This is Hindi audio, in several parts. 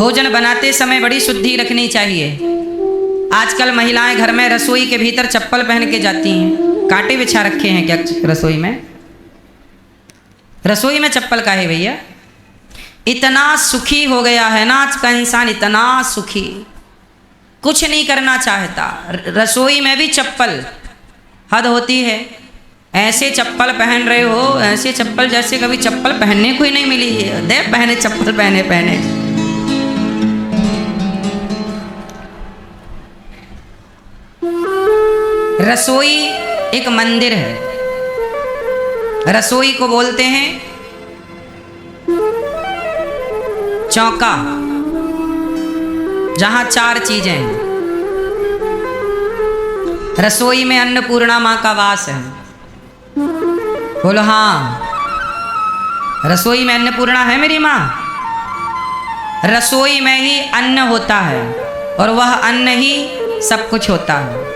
भोजन बनाते समय बड़ी शुद्धि रखनी चाहिए। आजकल महिलाएं घर में रसोई के भीतर चप्पल पहन के जाती हैं। कांटे बिछा रखे हैं क्या रसोई में? रसोई में चप्पल का है भैया? इतना सुखी हो गया है ना आज का इंसान, इतना सुखी, कुछ नहीं करना चाहता। रसोई में भी चप्पल, हद होती है। ऐसे चप्पल पहन रहे हो, ऐसे चप्पल जैसे कभी चप्पल पहनने को ही नहीं मिली है। दे पहने चप्पल, पहने पहने। रसोई एक मंदिर है। रसोई को बोलते हैं चौका, जहां 4 चीजें हैं। रसोई में अन्नपूर्णा मां का वास है। बोलो हाँ, रसोई में अन्नपूर्णा है मेरी माँ। रसोई में ही अन्न होता है और वह अन्न ही सब कुछ होता है।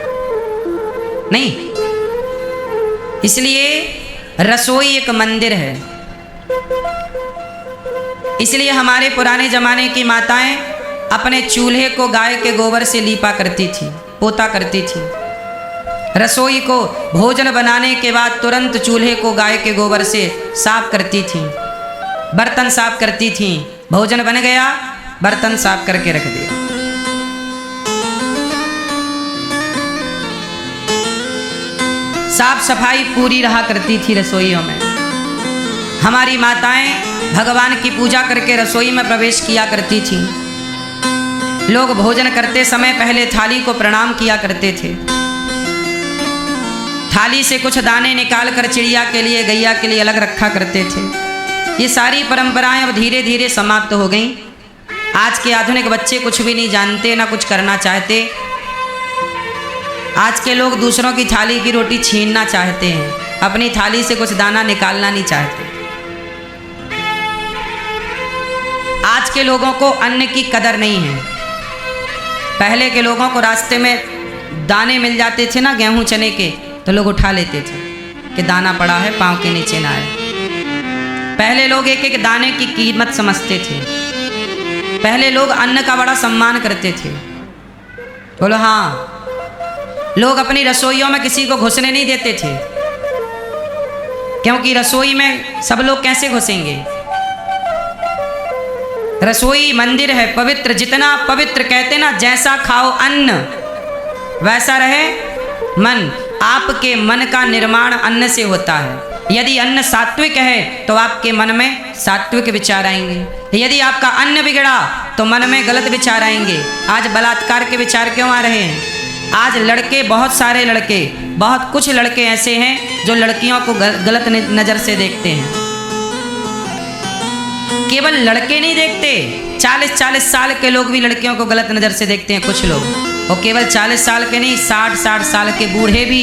नहीं, इसलिए रसोई एक मंदिर है। इसलिए हमारे पुराने जमाने की माताएं अपने चूल्हे को गाय के गोबर से लीपा करती थी, पोता करती थी। रसोई को भोजन बनाने के बाद तुरंत चूल्हे को गाय के गोबर से साफ करती थी, बर्तन साफ करती थी। भोजन बन गया, बर्तन साफ करके रख दिया। साफ सफाई पूरी रहा करती थी रसोइयों में। हमारी माताएं भगवान की पूजा करके रसोई में प्रवेश किया करती थी। लोग भोजन करते समय पहले थाली को प्रणाम किया करते थे। थाली से कुछ दाने निकाल कर चिड़िया के लिए, गैया के लिए अलग रखा करते थे। ये सारी परंपराएं अब धीरे धीरे समाप्त हो गईं। आज के आधुनिक बच्चे कुछ भी नहीं जानते, ना कुछ करना चाहते। आज के लोग दूसरों की थाली की रोटी छीनना चाहते हैं, अपनी थाली से कुछ दाना निकालना नहीं चाहते। आज के लोगों को अन्न की कदर नहीं है। पहले के लोगों को रास्ते में दाने मिल जाते थे ना, गेहूं चने के, तो लोग उठा लेते थे कि दाना पड़ा है, पांव के नीचे ना आए। पहले लोग एक एक दाने की कीमत समझते थे। पहले लोग अन्न का बड़ा सम्मान करते थे। बोलो हाँ। लोग अपनी रसोइयों में किसी को घुसने नहीं देते थे, क्योंकि रसोई में सब लोग कैसे घुसेंगे? रसोई मंदिर है, पवित्र। जितना पवित्र, कहते ना, जैसा खाओ अन्न वैसा रहे मन। आपके मन का निर्माण अन्न से होता है। यदि अन्न सात्विक है तो आपके मन में सात्विक विचार आएंगे। यदि आपका अन्न बिगड़ा तो मन में गलत विचार आएंगे। आज बलात्कार के विचार क्यों आ रहे हैं? आज लड़के, बहुत सारे लड़के, बहुत कुछ लड़के ऐसे हैं जो लड़कियों को गलत नज़र से देखते हैं। केवल लड़के नहीं देखते, 40-40 साल के लोग भी लड़कियों को गलत नज़र से देखते हैं कुछ लोग। और केवल 40 साल के नहीं, 60-60 साल के बूढ़े भी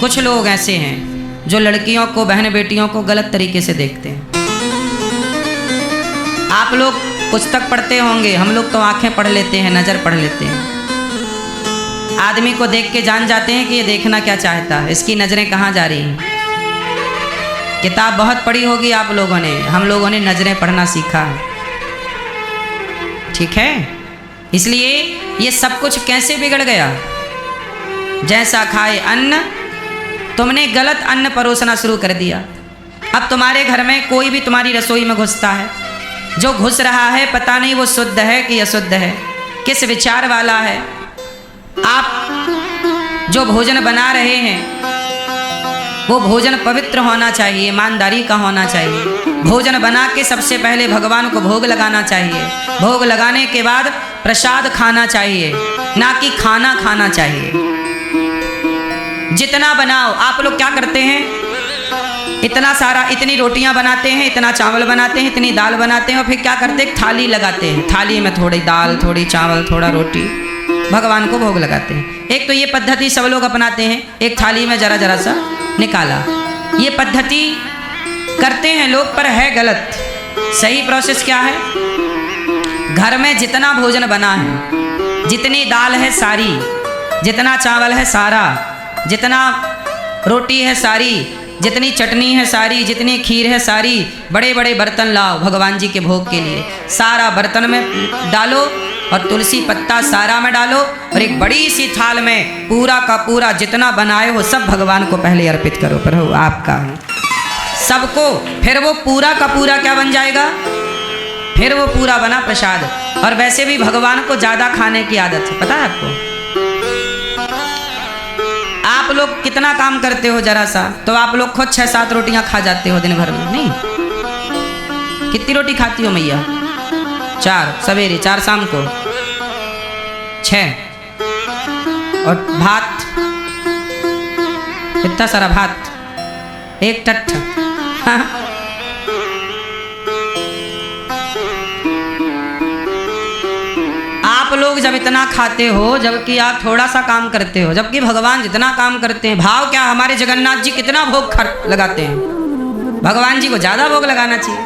कुछ लोग ऐसे हैं जो लड़कियों को, बहन बेटियों को गलत तरीके से देखते हैं। आप लोग पुस्तक पढ़ते होंगे, हम लोग तो आंखें पढ़ लेते हैं, नज़र पढ़ लेते हैं। आदमी को देख के जान जाते हैं कि ये देखना क्या चाहता है, इसकी नज़रें कहाँ जा रही हैं। किताब बहुत पढ़ी होगी आप लोगों ने, हम लोगों ने नज़रें पढ़ना सीखा है। ठीक है? इसलिए ये सब कुछ कैसे बिगड़ गया? जैसा खाए अन्न, तुमने गलत अन्न परोसना शुरू कर दिया। अब तुम्हारे घर में कोई भी तुम्हारी रसोई में घुसता है, जो घुस रहा है पता नहीं वो शुद्ध है कि अशुद्ध है, किस विचार वाला है। आप जो भोजन बना रहे हैं वो भोजन पवित्र होना चाहिए, ईमानदारी का होना चाहिए। भोजन बना के सबसे पहले भगवान को भोग लगाना चाहिए। भोग लगाने के बाद प्रसाद खाना चाहिए, ना कि खाना खाना चाहिए। जितना बनाओ। आप लोग क्या करते हैं? इतना सारा, इतनी रोटियां बनाते हैं, इतना चावल बनाते हैं, इतनी दाल बनाते हैं, और फिर क्या करते हैं? थाली लगाते हैं। थाली में थोड़ी दाल, थोड़ी चावल, थोड़ा रोटी, भगवान को भोग लगाते हैं। एक तो ये पद्धति सब लोग अपनाते हैं, एक थाली में जरा जरा सा निकाला। ये पद्धति करते हैं लोग, पर है गलत। सही प्रोसेस क्या है? घर में जितना भोजन बना है, जितनी दाल है सारी, जितना चावल है सारा, जितना रोटी है सारी, जितनी चटनी है सारी, जितनी खीर है सारी, बड़े बड़े बर्तन लाओ भगवान जी के भोग के लिए। सारा बर्तन में डालो और तुलसी पत्ता सारा में डालो और एक बड़ी सी थाल में पूरा का पूरा जितना बनाए हो सब भगवान को पहले अर्पित करो। प्रभु आपका है सबको। फिर वो पूरा का पूरा क्या बन जाएगा? फिर वो पूरा बना प्रसाद। और वैसे भी भगवान को ज़्यादा खाने की आदत है, पता है आपको? आप लोग कितना काम करते हो जरा सा, तो आप लोग खुद 6-7 रोटियां खा जाते हो दिन भर में, नहीं? कितनी रोटी खाती हो मैया? 4 सवेरे, 4 शाम को, 6 और भात, इतना सारा भात, 1 टट्ठ। हाँ। आप लोग जब इतना खाते हो जबकि आप थोड़ा सा काम करते हो, जबकि भगवान जितना काम करते हैं। भाव क्या, हमारे जगन्नाथ जी कितना भोग लगाते हैं, भगवान जी को ज्यादा भोग लगाना चाहिए।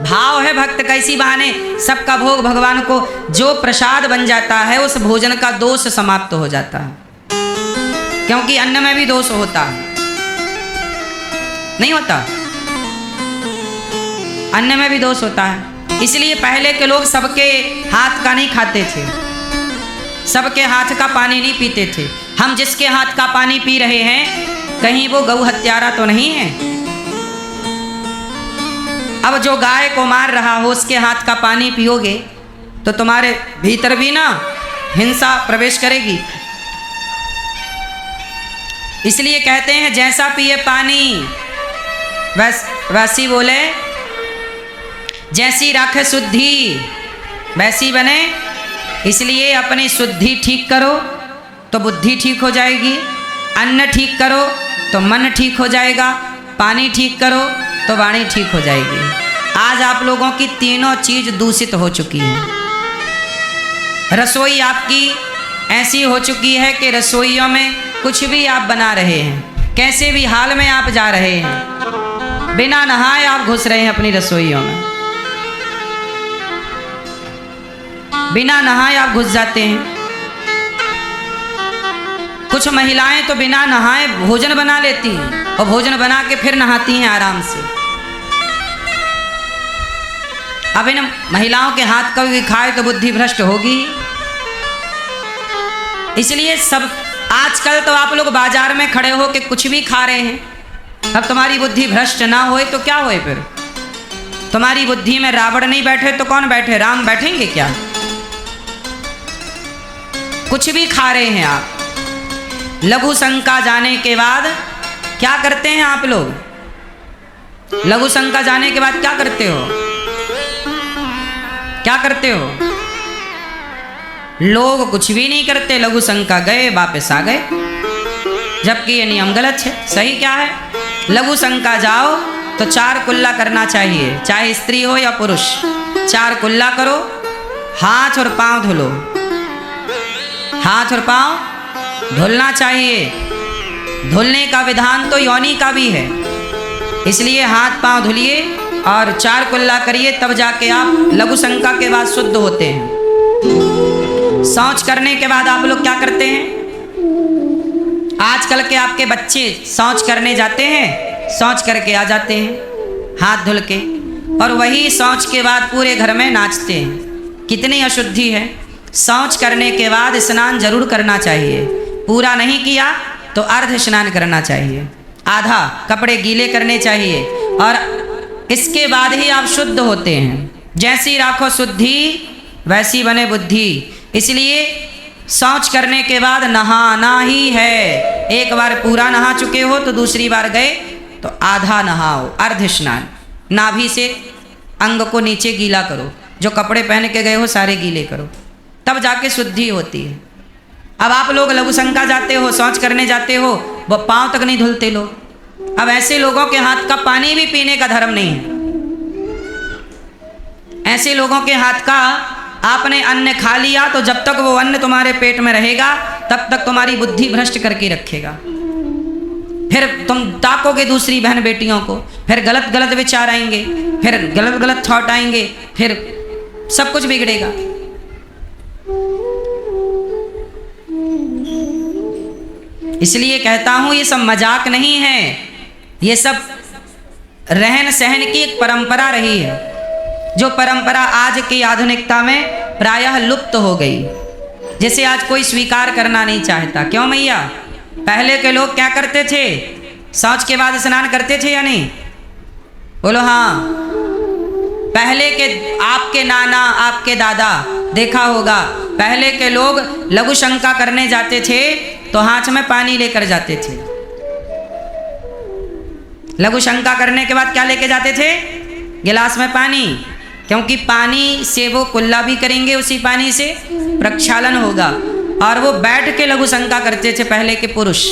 भाव है भक्त कैसी बहाने सबका भोग भगवान को, जो प्रसाद बन जाता है उस भोजन का दोष समाप्त हो जाता है, क्योंकि अन्न में भी दोष होता है, नहीं होता? अन्न में भी दोष होता है। इसलिए पहले के लोग सबके हाथ का नहीं खाते थे, सबके हाथ का पानी नहीं पीते थे। हम जिसके हाथ का पानी पी रहे हैं, कहीं वो गौ हत्यारा तो नहीं है? अब जो गाय को मार रहा हो उसके हाथ का पानी पियोगे तो तुम्हारे भीतर भी ना हिंसा प्रवेश करेगी। इसलिए कहते हैं जैसा पिए पानी वैसी बोले, जैसी राखे शुद्धि वैसी बने। इसलिए अपनी शुद्धि ठीक करो तो बुद्धि ठीक हो जाएगी, अन्न ठीक करो तो मन ठीक हो जाएगा, पानी ठीक करो तो वाणी ठीक हो जाएगी। आज आप लोगों की तीनों चीज दूषित हो चुकी है। रसोई आपकी ऐसी हो चुकी है कि रसोइयों में कुछ भी आप बना रहे हैं, कैसे भी हाल में आप जा रहे हैं, बिना नहाए आप घुस रहे हैं अपनी रसोइयों में, बिना नहाए आप घुस जाते हैं। कुछ महिलाएं तो बिना नहाए भोजन बना लेती हैं और भोजन बना के फिर नहाती हैं आराम से। अब इन महिलाओं के हाथ का भी खाए तो बुद्धि भ्रष्ट होगी। इसलिए सब आजकल तो आप लोग बाजार में खड़े हो के कुछ भी खा रहे हैं। अब तुम्हारी बुद्धि भ्रष्ट ना होए तो क्या होए? फिर तुम्हारी बुद्धि में रावण नहीं बैठे तो कौन बैठे? राम बैठेंगे क्या? कुछ भी खा रहे हैं आप। लघु शंका जाने के बाद क्या करते हैं आप लोग? लघु शंका जाने के बाद क्या करते हो? क्या करते हो? लोग कुछ भी नहीं करते, लघु शंका गए वापस आ गए, जबकि ये नियम गलत है। सही क्या है? लघु शंका जाओ तो 4 कुल्ला करना चाहिए, चाहे स्त्री हो या पुरुष। 4 कुल्ला करो, हाथ और पांव धुलो, हाथ और पांव धुलना चाहिए। धुलने का विधान तो योनि का भी है, इसलिए हाथ पांव धुलिए और 4 कुल्ला करिए, तब जाके आप लघु शंका के बाद शुद्ध होते हैं। शौच करने के बाद आप लोग क्या करते हैं? आजकल के आपके बच्चे शौच करने जाते हैं, शौच करके आ जाते हैं हाथ धुल के, और वही शौच के बाद पूरे घर में नाचते हैं। कितनी अशुद्धि है। शौच करने के बाद स्नान जरूर करना चाहिए, पूरा नहीं किया तो अर्ध स्नान करना चाहिए, आधा कपड़े गीले करने चाहिए, और इसके बाद ही आप शुद्ध होते हैं। जैसी राखो शुद्धि वैसी बने बुद्धि। इसलिए शौच करने के बाद नहाना ही है। एक बार पूरा नहा चुके हो तो दूसरी बार गए तो आधा नहाओ, अर्ध स्नान। नाभि से अंग को नीचे गीला करो, जो कपड़े पहन के गए हो सारे गीले करो, तब जाके शुद्धि होती है। अब आप लोग लघु शंका जाते हो, शौच करने जाते हो, वो पांव तक नहीं धुलते लोग। अब ऐसे लोगों के हाथ का पानी भी पीने का धर्म नहीं है। ऐसे लोगों के हाथ का आपने अन्न खा लिया तो जब तक वो अन्न तुम्हारे पेट में रहेगा तब तक तुम्हारी बुद्धि भ्रष्ट करके रखेगा। फिर तुम ताकोगे दूसरी बहन बेटियों को, फिर गलत गलत विचार आएंगे, फिर गलत गलत थॉट आएंगे, फिर सब कुछ बिगड़ेगा। इसलिए कहता हूँ ये सब मजाक नहीं है, ये सब रहन सहन की एक परंपरा रही है, जो परंपरा आज की आधुनिकता में प्रायः लुप्त हो गई, जिसे आज कोई स्वीकार करना नहीं चाहता। क्यों मैया? पहले के लोग क्या करते थे? शौच के बाद स्नान करते थे या नहीं? बोलो हाँ। पहले के आपके नाना, आपके दादा देखा होगा, पहले के लोग लघु शंका करने जाते थे तो हाथ में पानी लेकर जाते थे। लघु शंका करने के बाद क्या लेके जाते थे? गिलास में पानी, क्योंकि पानी से वो कुल्ला भी करेंगे, उसी पानी से प्रक्षालन होगा। और वो बैठ के लघु शंका करते थे पहले के पुरुष,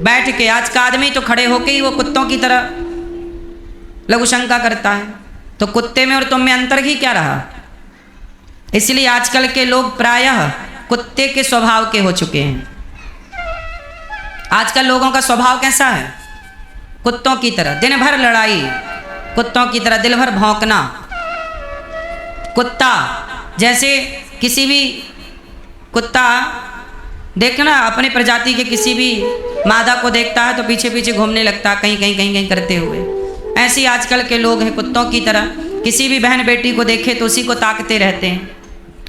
बैठ के। आज का आदमी तो खड़े होके ही वो कुत्तों की तरह लघु शंका करता है। तो कुत्ते में और तुम में अंतर ही क्या रहा? इसलिए आजकल के लोग प्रायः कुत्ते के स्वभाव के हो चुके हैं। आजकल लोगों का स्वभाव कैसा है? कुत्तों की तरह, दिन भर लड़ाई, कुत्तों की तरह दिल भर भौंकना। कुत्ता जैसे किसी भी कुत्ता देखना अपनी प्रजाति के किसी भी मादा को देखता है तो पीछे पीछे घूमने लगता है, कहीं कहीं कहीं कहीं करते हुए। ऐसे ही आजकल के लोग हैं कुत्तों की तरह, किसी भी बहन बेटी को देखे तो उसी को ताकते रहते हैं।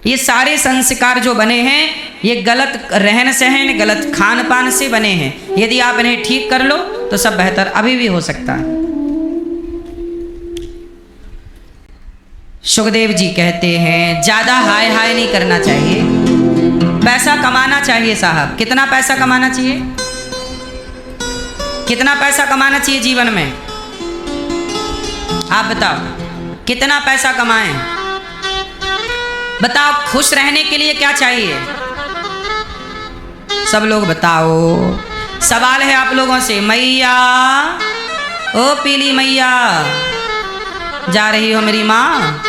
ये सारे संस्कार जो बने हैं ये गलत रहन सहन, गलत खान पान से बने हैं। यदि आप इन्हें ठीक कर लो तो सब बेहतर अभी भी हो सकता है। सुखदेव जी कहते हैं ज़्यादा हाय हाय नहीं करना चाहिए, पैसा कमाना चाहिए साहब। कितना पैसा कमाना चाहिए? कितना पैसा कमाना चाहिए जीवन में? आप बताओ कितना पैसा कमाएं? बताओ खुश रहने के लिए क्या चाहिए? सब लोग बताओ। सवाल है आप लोगों से। मैया, ओ पीली मैया, जा रही हो मेरी माँ?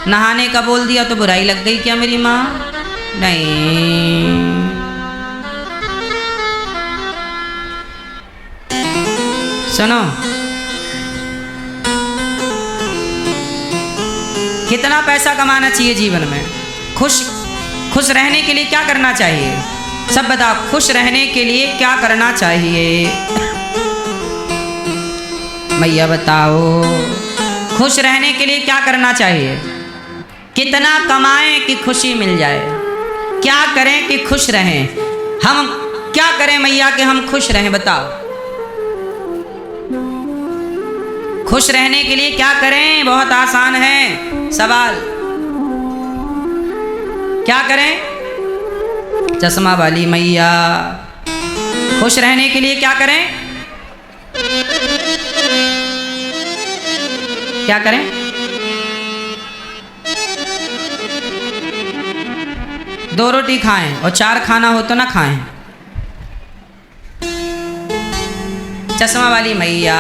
नहाने का बोल दिया तो बुराई लग गई क्या मेरी माँ? नहीं। सुनो, कितना पैसा कमाना चाहिए जीवन में? खुश रहने के लिए क्या करना चाहिए? सब बताओ, खुश रहने के लिए क्या करना चाहिए? मैया बताओ, खुश रहने के लिए क्या करना चाहिए? कितना कमाएं कि खुशी मिल जाए? क्या करें कि खुश रहें? हम क्या करें मैया कि हम खुश रहें? बताओ। खुश रहने के लिए क्या करें? बहुत आसान है सवाल। क्या करें? चश्मा वाली मैया, खुश रहने के लिए क्या करें? क्या करें? दो रोटी खाएं और 4 खाना हो तो ना खाएं। चश्मा वाली मैया,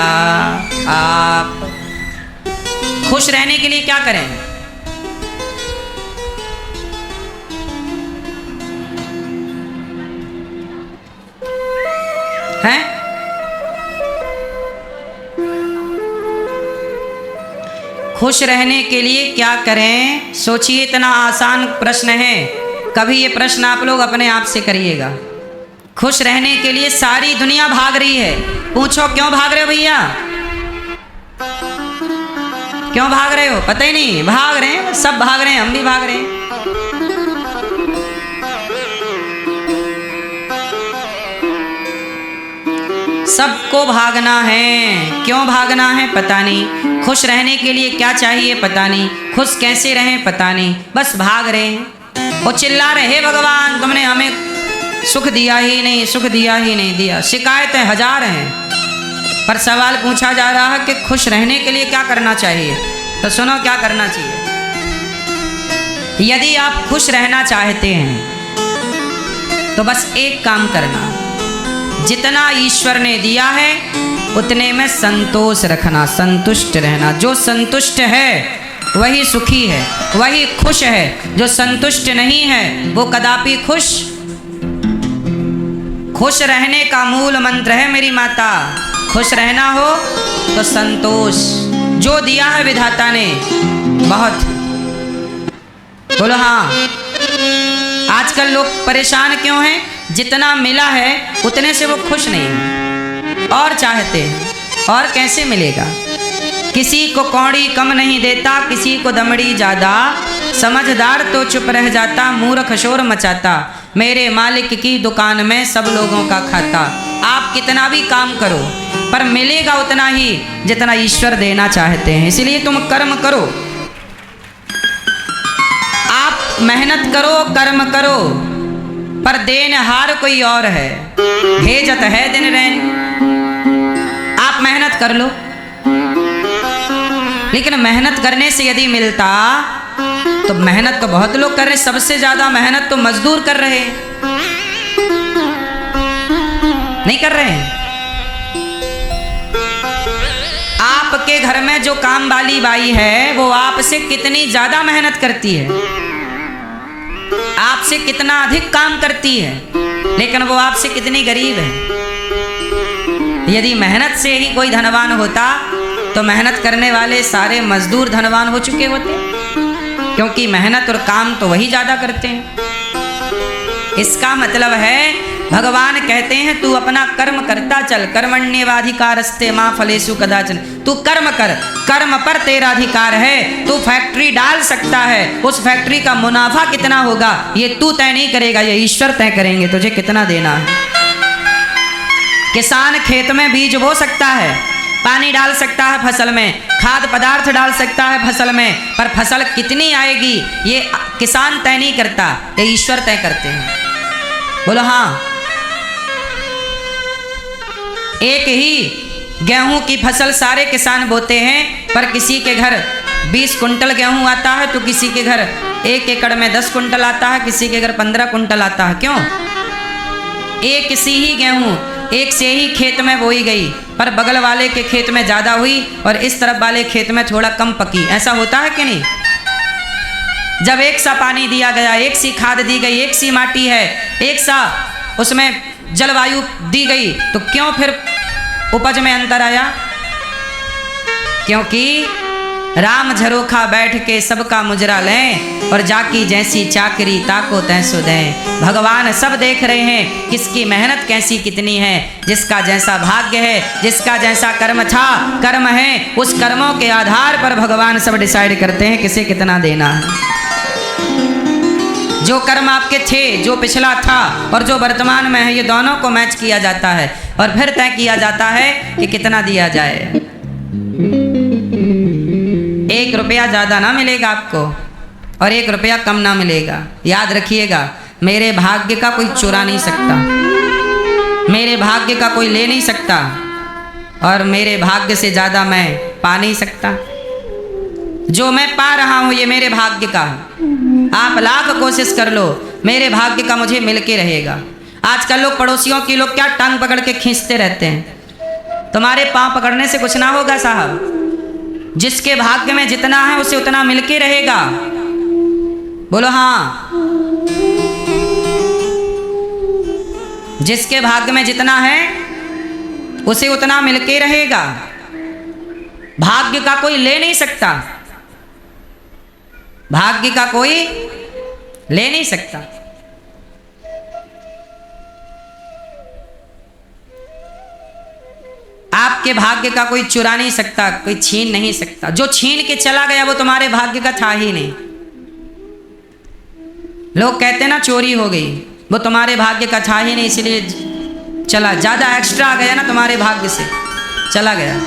आप खुश रहने के लिए क्या करें? हैं? खुश रहने के लिए क्या करें? सोचिए, इतना आसान प्रश्न है। कभी ये प्रश्न आप लोग अपने आप से करिएगा। खुश रहने के लिए सारी दुनिया भाग रही है। पूछो क्यों भाग रहे हो भैया? क्यों भाग रहे हो? पता ही नहीं। भाग रहे हैं, सब भाग रहे हैं, हम भी भाग रहे हैं। सबको भागना है। क्यों भागना है? पता नहीं। खुश रहने के लिए क्या चाहिए? पता नहीं। खुश कैसे रहें? पता नहीं। बस भाग रहे हैं। वो चिल्ला रहे, हे भगवान तुमने हमें सुख दिया ही नहीं, सुख दिया ही नहीं दिया। शिकायतें हजार हैं, पर सवाल पूछा जा रहा है कि खुश रहने के लिए क्या करना चाहिए। तो सुनो क्या करना चाहिए। यदि आप खुश रहना चाहते हैं तो बस एक काम करना, जितना ईश्वर ने दिया है उतने में संतोष रखना, संतुष्ट रहना। जो संतुष्ट है वही सुखी है, वही खुश है। जो संतुष्ट नहीं है वो कदापि खुश रहने का मूल मंत्र है मेरी माता। खुश रहना हो तो संतोष, जो दिया है विधाता ने बहुत। बोलो हाँ। आजकल लोग परेशान क्यों हैं? जितना मिला है उतने से वो खुश नहीं है और चाहते हैं और कैसे मिलेगा। किसी को कौड़ी कम नहीं देता, किसी को दमड़ी ज़्यादा, समझदार तो चुप रह जाता, मूर्ख शोर मचाता, मेरे मालिक की दुकान में सब लोगों का खाता। आप कितना भी काम करो पर मिलेगा उतना ही जितना ईश्वर देना चाहते हैं। इसलिए तुम कर्म करो, आप मेहनत करो, कर्म करो, पर देनहार कोई और है, भेजत है दिन रैन। आप मेहनत कर लो, लेकिन मेहनत करने से यदि मिलता तो मेहनत तो बहुत लोग कर रहे, सबसे ज्यादा मेहनत तो मजदूर कर रहे हैं, नहीं कर रहे हैं। आपके घर में जो काम वाली बाई है वो आपसे कितनी ज्यादा मेहनत करती है, आपसे कितना अधिक काम करती है, लेकिन वो आपसे कितनी गरीब है। यदि मेहनत से ही कोई धनवान होता तो मेहनत करने वाले सारे मजदूर धनवान हो चुके होते, क्योंकि मेहनत और काम तो वही ज्यादा करते हैं। इसका मतलब है भगवान कहते हैं तू अपना कर्म करता चल, कर्मण्येवाधिकारस्ते मां फलेषु कदाचन। तू कर्म कर, कर्म पर तेरा अधिकार है। तू फैक्ट्री डाल सकता है, उस फैक्ट्री का मुनाफा कितना होगा ये तू तय नहीं करेगा, ये ईश्वर तय करेंगे तुझे कितना देना है। किसान खेत में बीज बो सकता है, पानी डाल सकता है फसल में, खाद पदार्थ डाल सकता है फसल में, पर फसल कितनी आएगी ये किसान तय नहीं करता, ये ईश्वर तय करते हैं। बोलो हाँ। एक ही गेहूं की फसल सारे किसान बोते हैं, पर किसी के घर 20 कुंटल गेहूं आता है तो किसी के घर 1 एकड़ में 10 कुंटल आता है, किसी के घर 15 कुंटल आता है। क्यों? एक सी ही गेहूं एक से ही खेत में बोई गई, पर बगल वाले के खेत में ज़्यादा हुई और इस तरफ वाले खेत में थोड़ा कम पकी। ऐसा होता है कि नहीं? जब एक सा पानी दिया गया, एक सी खाद दी गई, एक सी माटी है, एक सा उसमें जलवायु दी गई, तो क्यों फिर उपज में अंतर आया? क्योंकि राम झरोखा बैठ के सबका मुजरा लें और जाकी जैसी चाकरी ताको तैसो दें। भगवान सब देख रहे हैं किसकी मेहनत कैसी कितनी है, जिसका जैसा भाग्य है, जिसका जैसा कर्म था, कर्म है, उस कर्मों के आधार पर भगवान सब डिसाइड करते हैं किसे कितना देना है। जो कर्म आपके थे, जो पिछला था और जो वर्तमान में है, ये दोनों को मैच किया जाता है और फिर तय किया जाता है कि कितना दिया जाए। 1 रुपया ज़्यादा ना मिलेगा आपको और 1 रुपया कम ना मिलेगा। याद रखिएगा, मेरे भाग्य का कोई चुरा नहीं सकता, मेरे भाग्य का कोई ले नहीं सकता और मेरे भाग्य से ज़्यादा मैं पा नहीं सकता। जो मैं पा रहा हूँ ये मेरे भाग्य का है। आप लाख कोशिश कर लो, मेरे भाग्य का मुझे मिल के रहेगा। आजकल लोग पड़ोसियों की लोग क्या टांग पकड़ के खींचते रहते हैं। तुम्हारे पाँव पकड़ने से कुछ ना होगा साहब। जिसके भाग्य में जितना है उसे उतना मिलके रहेगा। बोलो हाँ। जिसके भाग्य में जितना है उसे उतना मिलके रहेगा। भाग्य का कोई ले नहीं सकता, भाग्य का कोई ले नहीं सकता। आपके भाग्य का कोई चुरा नहीं सकता, कोई छीन नहीं सकता। जो छीन के चला गया वो तुम्हारे भाग्य का था ही नहीं। लोग कहते ना चोरी हो गई, वो तुम्हारे भाग्य का था ही नहीं, इसलिए चला, ज्यादा एक्स्ट्रा आ गया ना तुम्हारे भाग्य से, चला गया।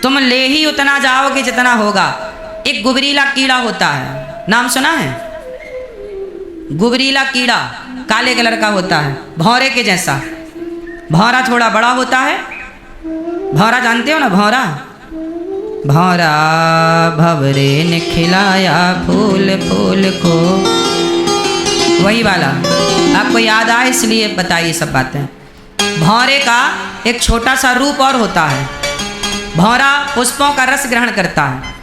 तुम ले ही उतना जाओगे जितना होगा। एक गुबरीला कीड़ा होता है, नाम सुना है? गुबरीला कीड़ा काले कलर का होता है, भौरे के जैसा। भौरा थोड़ा बड़ा होता है। भौरा जानते हो ना? भौरा, भौरा भवरे ने खिलाया फूल फूल को, वही वाला। आपको याद आए इसलिए बताइए सब बातें। भौरे का एक छोटा सा रूप और होता है। भौरा पुष्पों का रस ग्रहण करता है,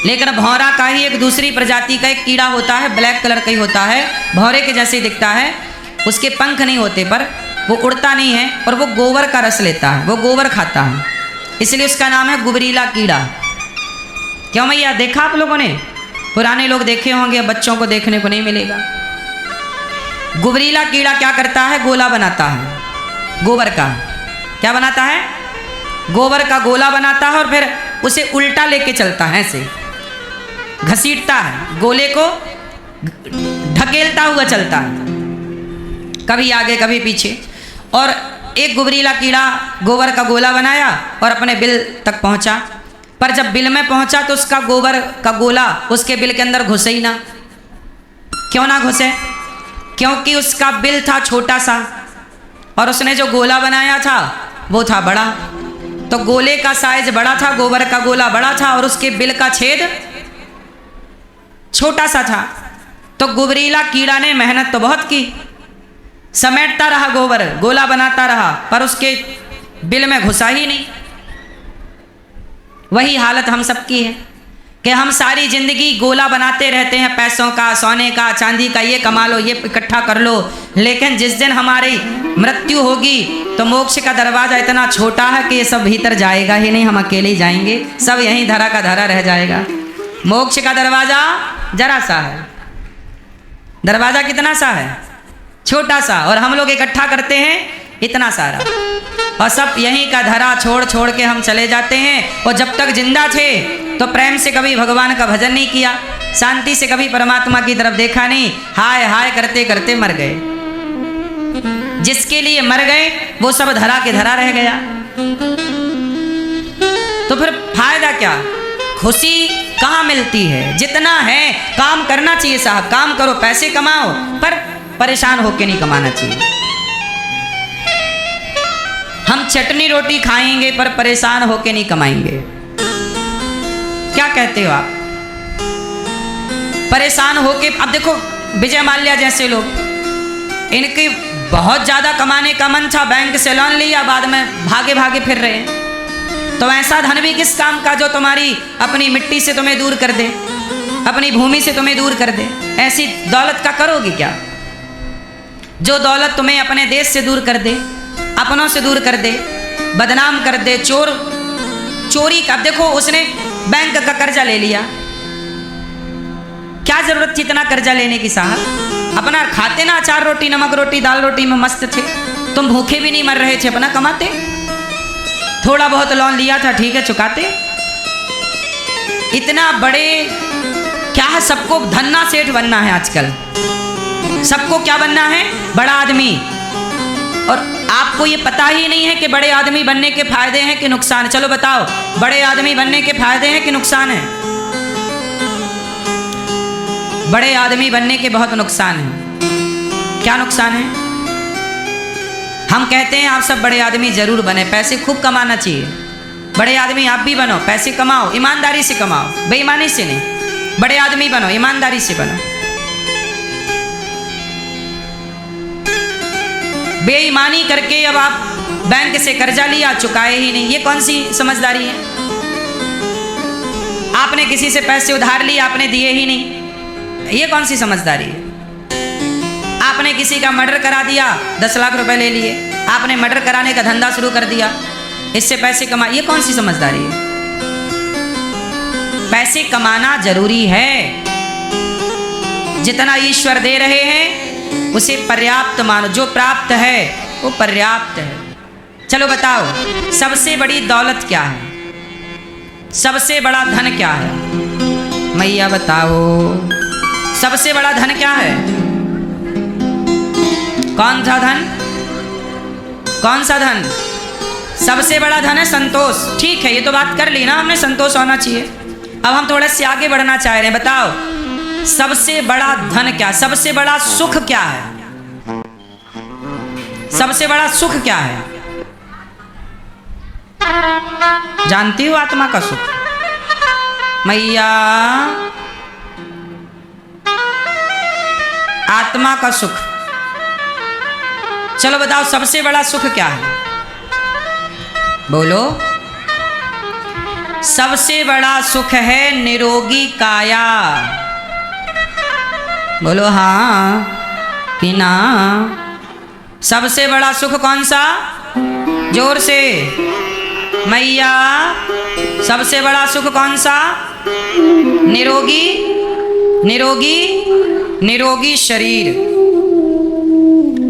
लेकिन भौरा का ही एक दूसरी प्रजाति का एक कीड़ा होता है, ब्लैक कलर का ही होता है, भौरे के जैसे दिखता है। उसके पंख नहीं होते, पर वो उड़ता नहीं है और वो गोबर का रस लेता है, वो गोबर खाता है, इसलिए उसका नाम है गुबरीला कीड़ा। क्यों भैया? देखा आप लोगों ने? पुराने लोग देखे होंगे, अब बच्चों को देखने को नहीं मिलेगा। गुबरीला कीड़ा क्या करता है? गोला बनाता है गोबर का। क्या बनाता है? गोबर का गोला बनाता है और फिर उसे उल्टा लेके चलता है, ऐसे घसीटता है, गोले को ढकेलता हुआ चलता है, कभी आगे कभी पीछे। और एक गुबरीला कीड़ा गोबर का गोला बनाया और अपने बिल तक पहुंचा, पर जब बिल में पहुंचा तो उसका गोबर का गोला उसके बिल के अंदर घुसे ही ना। क्यों ना घुसे? क्योंकि उसका बिल था छोटा सा और उसने जो गोला बनाया था वो था बड़ा। तो गोले का साइज बड़ा था, गोबर का गोला बड़ा था और उसके बिल का छेद छोटा सा था। तो गुबरीला कीड़ा ने मेहनत तो बहुत की, समेटता रहा गोबर, गोला बनाता रहा, पर उसके बिल में घुसा ही नहीं। वही हालत हम सबकी है कि हम सारी जिंदगी गोला बनाते रहते हैं, पैसों का, सोने का, चांदी का, ये कमा लो, ये इकट्ठा कर लो, लेकिन जिस दिन हमारी मृत्यु होगी तो मोक्ष का दरवाज़ा इतना छोटा है कि ये सब भीतर जाएगा ही नहीं, हम अकेले ही जाएंगे, सब यहीं धरा का धरा रह जाएगा। मोक्ष का दरवाज़ा जरा सा है, दरवाज़ा कितना सा है? छोटा सा, और हम लोग इकट्ठा करते हैं इतना सारा, और सब यहीं का धरा छोड़ छोड़ के हम चले जाते हैं। और जब तक जिंदा थे तो प्रेम से कभी भगवान का भजन नहीं किया, शांति से कभी परमात्मा की तरफ देखा नहीं, हाय हाय करते करते मर गए। जिसके लिए मर गए वो सब धरा के धरा रह गया। तो फिर फायदा क्या? खुशी कहाँ मिलती है? जितना है काम करना चाहिए साहब, काम करो, पैसे कमाओ, पर परेशान होके नहीं कमाना चाहिए। हम चटनी रोटी खाएंगे पर परेशान होके नहीं कमाएंगे। क्या कहते हो आप? परेशान होके, अब देखो विजय माल्या जैसे लोग, इनके बहुत ज़्यादा कमाने का मन था, बैंक से लोन लिया, बाद में भागे भागे फिर रहे हैं। तो ऐसा धन भी किस काम का जो तुम्हारी अपनी मिट्टी से तुम्हें दूर कर दे, अपनी भूमि से तुम्हें दूर कर दे? ऐसी दौलत का करोगे क्या? जो दौलत तुम्हें अपने देश से दूर कर दे, अपनों से दूर कर दे, बदनाम कर दे, चोरी का। देखो उसने बैंक का कर्जा ले लिया, क्या जरूरत थी इतना कर्जा लेने की साहब? अपना खाते ना, 4 रोटी, नमक रोटी, दाल रोटी में मस्त थे, तुम भूखे भी नहीं मर रहे थे, अपना कमाते। थोड़ा बहुत लोन लिया था, ठीक है, चुकाते। इतना बड़े क्या है, सबको धन्ना सेठ बनना है आजकल, सबको क्या बनना है? बड़ा आदमी। और आपको ये पता ही नहीं है कि बड़े आदमी बनने के फायदे हैं कि नुकसान है। चलो बताओ, बड़े आदमी बनने के फायदे हैं कि नुकसान है? बड़े आदमी बनने के बहुत नुकसान है। क्या नुकसान है? हम कहते हैं आप सब बड़े आदमी जरूर बने, पैसे खूब कमाना चाहिए, बड़े आदमी आप भी बनो, पैसे कमाओ, ईमानदारी से कमाओ, बेईमानी से नहीं। बड़े आदमी बनो, ईमानदारी से बनो। बेईमानी करके अब आप बैंक से कर्जा लिया, चुकाए ही नहीं, ये कौन सी समझदारी है? आपने किसी से पैसे उधार लिए, आपने दिए ही नहीं, ये कौन सी समझदारी है? आपने किसी का मर्डर करा दिया, 10 लाख रुपए ले लिए, आपने मर्डर कराने का धंधा शुरू कर दिया, इससे पैसे कमाए, ये कौन सी समझदारी है? पैसे कमाना जरूरी है, जितना ईश्वर दे रहे हैं उसे पर्याप्त मानो, जो प्राप्त है वो पर्याप्त है। चलो बताओ, सबसे बड़ी दौलत क्या है? सबसे बड़ा धन क्या है? मैया बताओ, सबसे बड़ा धन क्या है? कौन सा धन? कौन सा धन? सबसे बड़ा धन है संतोष। ठीक है, ये तो बात कर ली ना हमने, संतोष होना चाहिए। अब हम थोड़े से आगे बढ़ना चाह रहे हैं। बताओ, सबसे बड़ा धन क्या? सबसे बड़ा सुख क्या है? सबसे बड़ा सुख क्या है? जानती हो? आत्मा का सुख। मैया, आत्मा का सुख। चलो बताओ, सबसे बड़ा सुख क्या है? बोलो। सबसे बड़ा सुख है निरोगी काया। बोलो हाँ कि ना? सबसे बड़ा सुख कौन सा? जोर से मैया, सबसे बड़ा सुख कौन सा? निरोगी निरोगी शरीर।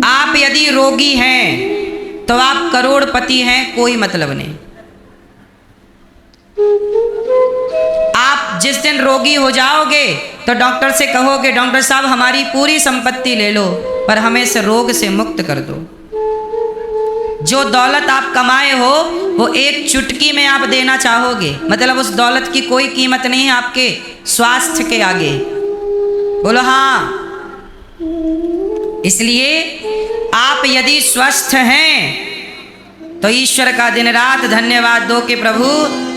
आप यदि रोगी हैं तो आप करोड़पति हैं, कोई मतलब नहीं। आप जिस दिन रोगी हो जाओगे तो डॉक्टर से कहोगे, डॉक्टर साहब हमारी पूरी संपत्ति ले लो पर हमें इस रोग से मुक्त कर दो। जो दौलत आप कमाए हो वो एक चुटकी में आप देना चाहोगे, मतलब उस दौलत की कोई कीमत नहीं है आपके स्वास्थ्य के आगे। बोलो हाँ। इसलिए आप यदि स्वस्थ हैं तो ईश्वर का दिन रात धन्यवाद दो कि प्रभु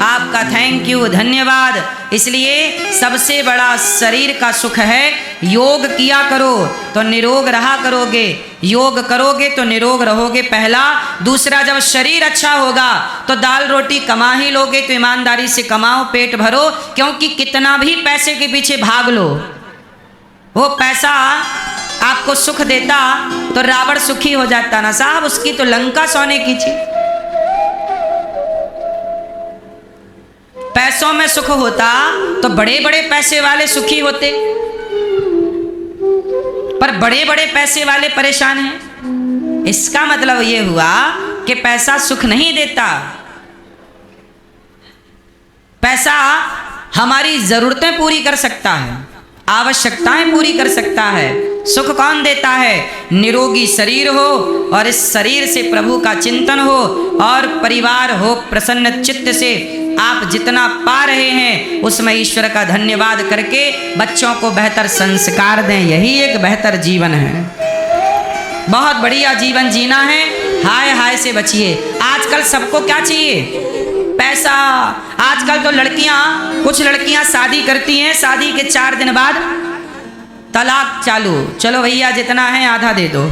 आपका थैंक यू, धन्यवाद। इसलिए सबसे बड़ा शरीर का सुख है। योग किया करो तो निरोग रहा करोगे, योग करोगे तो निरोग रहोगे, पहला। दूसरा, जब शरीर अच्छा होगा तो दाल रोटी कमा ही लोगे तो ईमानदारी से कमाओ, पेट भरो। क्योंकि कितना भी पैसे के पीछे भाग लो, वो पैसा आपको सुख देता तो रावण सुखी हो जाता ना साहब, उसकी तो लंका सोने की थी। पैसों में सुख होता तो बड़े बड़े पैसे वाले सुखी होते, पर बड़े बड़े पैसे वाले परेशान हैं। इसका मतलब यह हुआ कि पैसा सुख नहीं देता। पैसा हमारी जरूरतें पूरी कर सकता है, आवश्यकताएं पूरी कर सकता है। सुख कौन देता है? निरोगी शरीर हो और इस शरीर से प्रभु का चिंतन हो और परिवार हो प्रसन्न चित्त से। आप जितना पा रहे हैं उसमें ईश्वर का धन्यवाद करके बच्चों को बेहतर संस्कार दें, यही एक बेहतर जीवन है। बहुत बढ़िया जीवन जीना है, हाय हाय से बचिए। आजकल सबको क्या चाहिए? पैसा। आजकल तो कुछ लड़कियां शादी करती हैं, शादी के 4 दिन बाद तलाक चालू। चलो भैया जितना है आधा दे दो।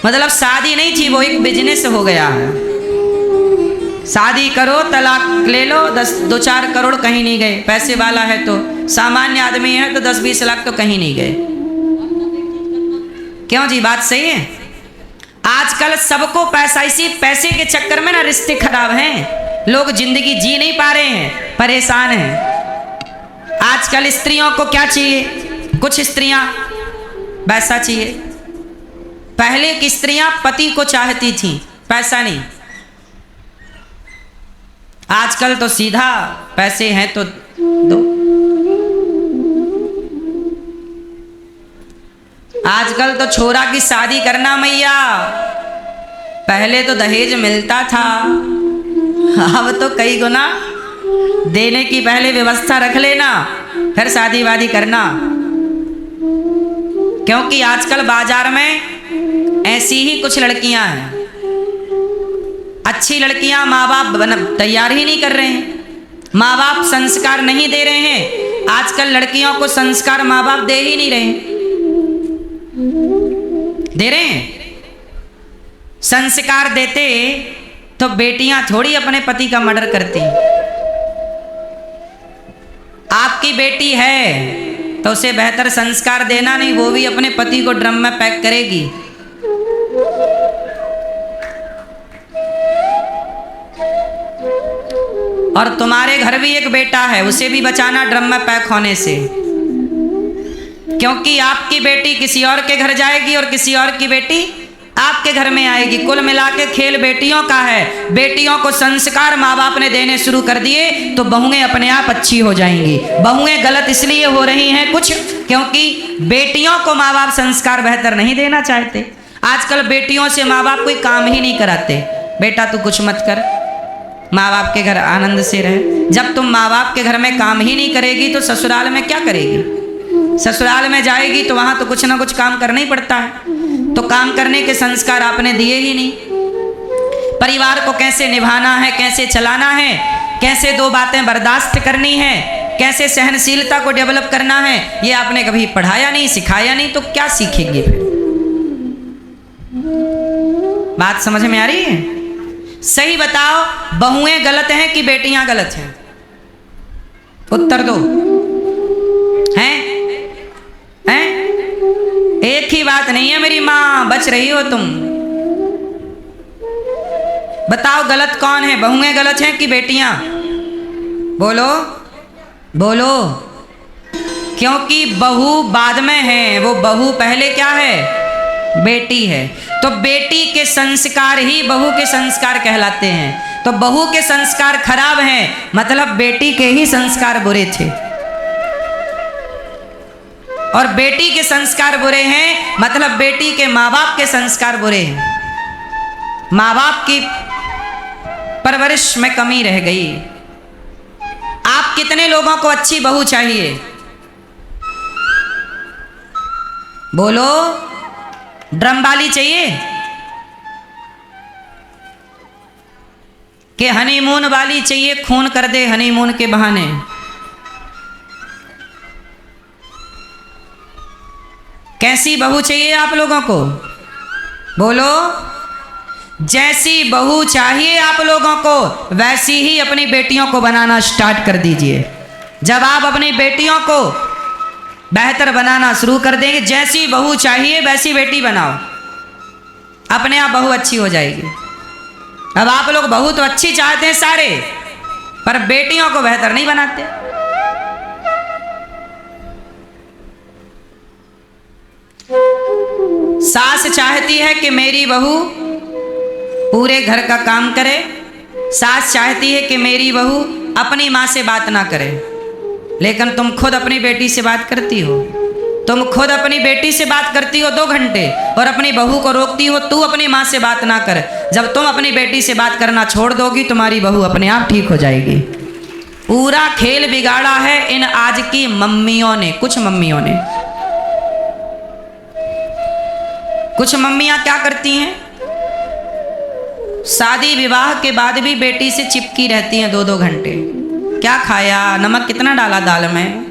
मतलब शादी नहीं थी, वो एक बिजनेस हो गया है। शादी करो तलाक ले लो, 2-4 करोड़ कहीं नहीं गए। पैसे वाला है तो, सामान्य आदमी है तो 10-20 लाख तो कहीं नहीं गए। क्यों जी, बात सही है? आजकल सबको पैसा, इसी पैसे के चक्कर में ना रिश्ते खराब हैं। लोग जिंदगी जी नहीं पा रहे हैं, परेशान हैं। आजकल स्त्रियों को क्या चाहिए? कुछ स्त्रियां पैसा चाहिए। पहले की स्त्रियां पति को चाहती थीं, पैसा नहीं। आजकल तो सीधा पैसे हैं तो दो। आजकल तो छोरा की शादी करना मैया, पहले तो दहेज मिलता था, अब तो कई गुना देने की पहले व्यवस्था रख लेना, फिर शादी वादी करना। क्योंकि आजकल बाजार में ऐसी ही कुछ लड़कियां हैं, अच्छी लड़कियां माँ बाप तैयार ही नहीं कर रहे हैं, माँ बाप संस्कार नहीं दे रहे हैं। आजकल लड़कियों को संस्कार माँ बाप दे ही नहीं रहे। दे रहे हैं? संस्कार देते तो बेटियां थोड़ी अपने पति का मर्डर करती। आपकी बेटी है तो उसे बेहतर संस्कार देना नहीं, वो भी अपने पति को ड्रम में पैक करेगी। और तुम्हारे घर भी एक बेटा है, उसे भी बचाना ड्रम में पैक होने से। क्योंकि आपकी बेटी किसी और के घर जाएगी और किसी और की बेटी आपके घर में आएगी। कुल मिला के खेल बेटियों का है। बेटियों को संस्कार माँ बाप ने देने शुरू कर दिए तो बहुएं अपने आप अच्छी हो जाएंगी। बहुएं गलत इसलिए हो रही हैं कुछ, क्योंकि बेटियों को माँ बाप संस्कार बेहतर नहीं देना चाहते। आजकल बेटियों से माँ बाप कोई काम ही नहीं कराते। बेटा तू कुछ मत कर, माँ बाप के घर आनंद से रहे। जब तुम माँ बाप के घर में काम ही नहीं करेगी तो ससुराल में क्या करेगी? ससुराल में जाएगी तो वहां तो कुछ ना कुछ काम करना ही पड़ता है। तो काम करने के संस्कार आपने दिए ही नहीं। परिवार को कैसे निभाना है, कैसे चलाना है, कैसे 2 बातें बर्दाश्त करनी है, कैसे सहनशीलता को डेवलप करना है, ये आपने कभी पढ़ाया नहीं, सिखाया नहीं, तो क्या सीखेंगे फिर? बात समझ में आ रही है? सही बताओ, बहुएं गलत हैं कि बेटियां गलत हैं? उत्तर दो। हैं? एक ही बात नहीं है मेरी माँ, बच रही हो तुम। बताओ गलत कौन है? बहुएं गलत हैं कि बेटियां? बोलो बोलो। क्योंकि बहू बाद में है, वो बहू पहले क्या है? बेटी है। तो बेटी के संस्कार ही बहू के संस्कार कहलाते हैं। तो बहू के संस्कार खराब हैं, मतलब बेटी के ही संस्कार बुरे थे। और बेटी के संस्कार बुरे हैं, मतलब बेटी के माँ बाप के संस्कार बुरे हैं। माँ बाप की परवरिश में कमी रह गई। आप कितने लोगों को अच्छी बहू चाहिए? बोलो। ड्रम वाली चाहिए कि हनीमून वाली चाहिए, खून कर दे हनीमून के बहाने? कैसी बहू चाहिए आप लोगों को? बोलो। जैसी बहू चाहिए आप लोगों को, वैसी ही अपनी बेटियों को बनाना स्टार्ट कर दीजिए। जब आप अपनी बेटियों को बेहतर बनाना शुरू कर देंगे, जैसी बहू चाहिए वैसी बेटी बनाओ, अपने आप बहू अच्छी हो जाएगी। अब आप लोग बहू तो अच्छी चाहते हैं सारे, पर बेटियों को बेहतर नहीं बनाते। सास चाहती है कि मेरी बहू पूरे घर का काम करे। सास चाहती है कि मेरी बहू अपनी माँ से बात ना करे। लेकिन तुम खुद अपनी बेटी से बात करती हो। तुम खुद अपनी बेटी से बात करती हो 2 घंटे और अपनी बहू को रोकती हो, तू अपनी माँ से बात ना कर। जब तुम अपनी बेटी से बात करना छोड़ दोगी, तुम्हारी बहू अपने आप ठीक हो जाएगी। पूरा खेल बिगाड़ा है इन आज की मम्मियों ने। कुछ मम्मियों ने, कुछ मम्मियाँ क्या करती हैं, शादी विवाह के बाद भी बेटी से चिपकी रहती हैं 2-2 घंटे। क्या खाया, नमक कितना डाला दाल में,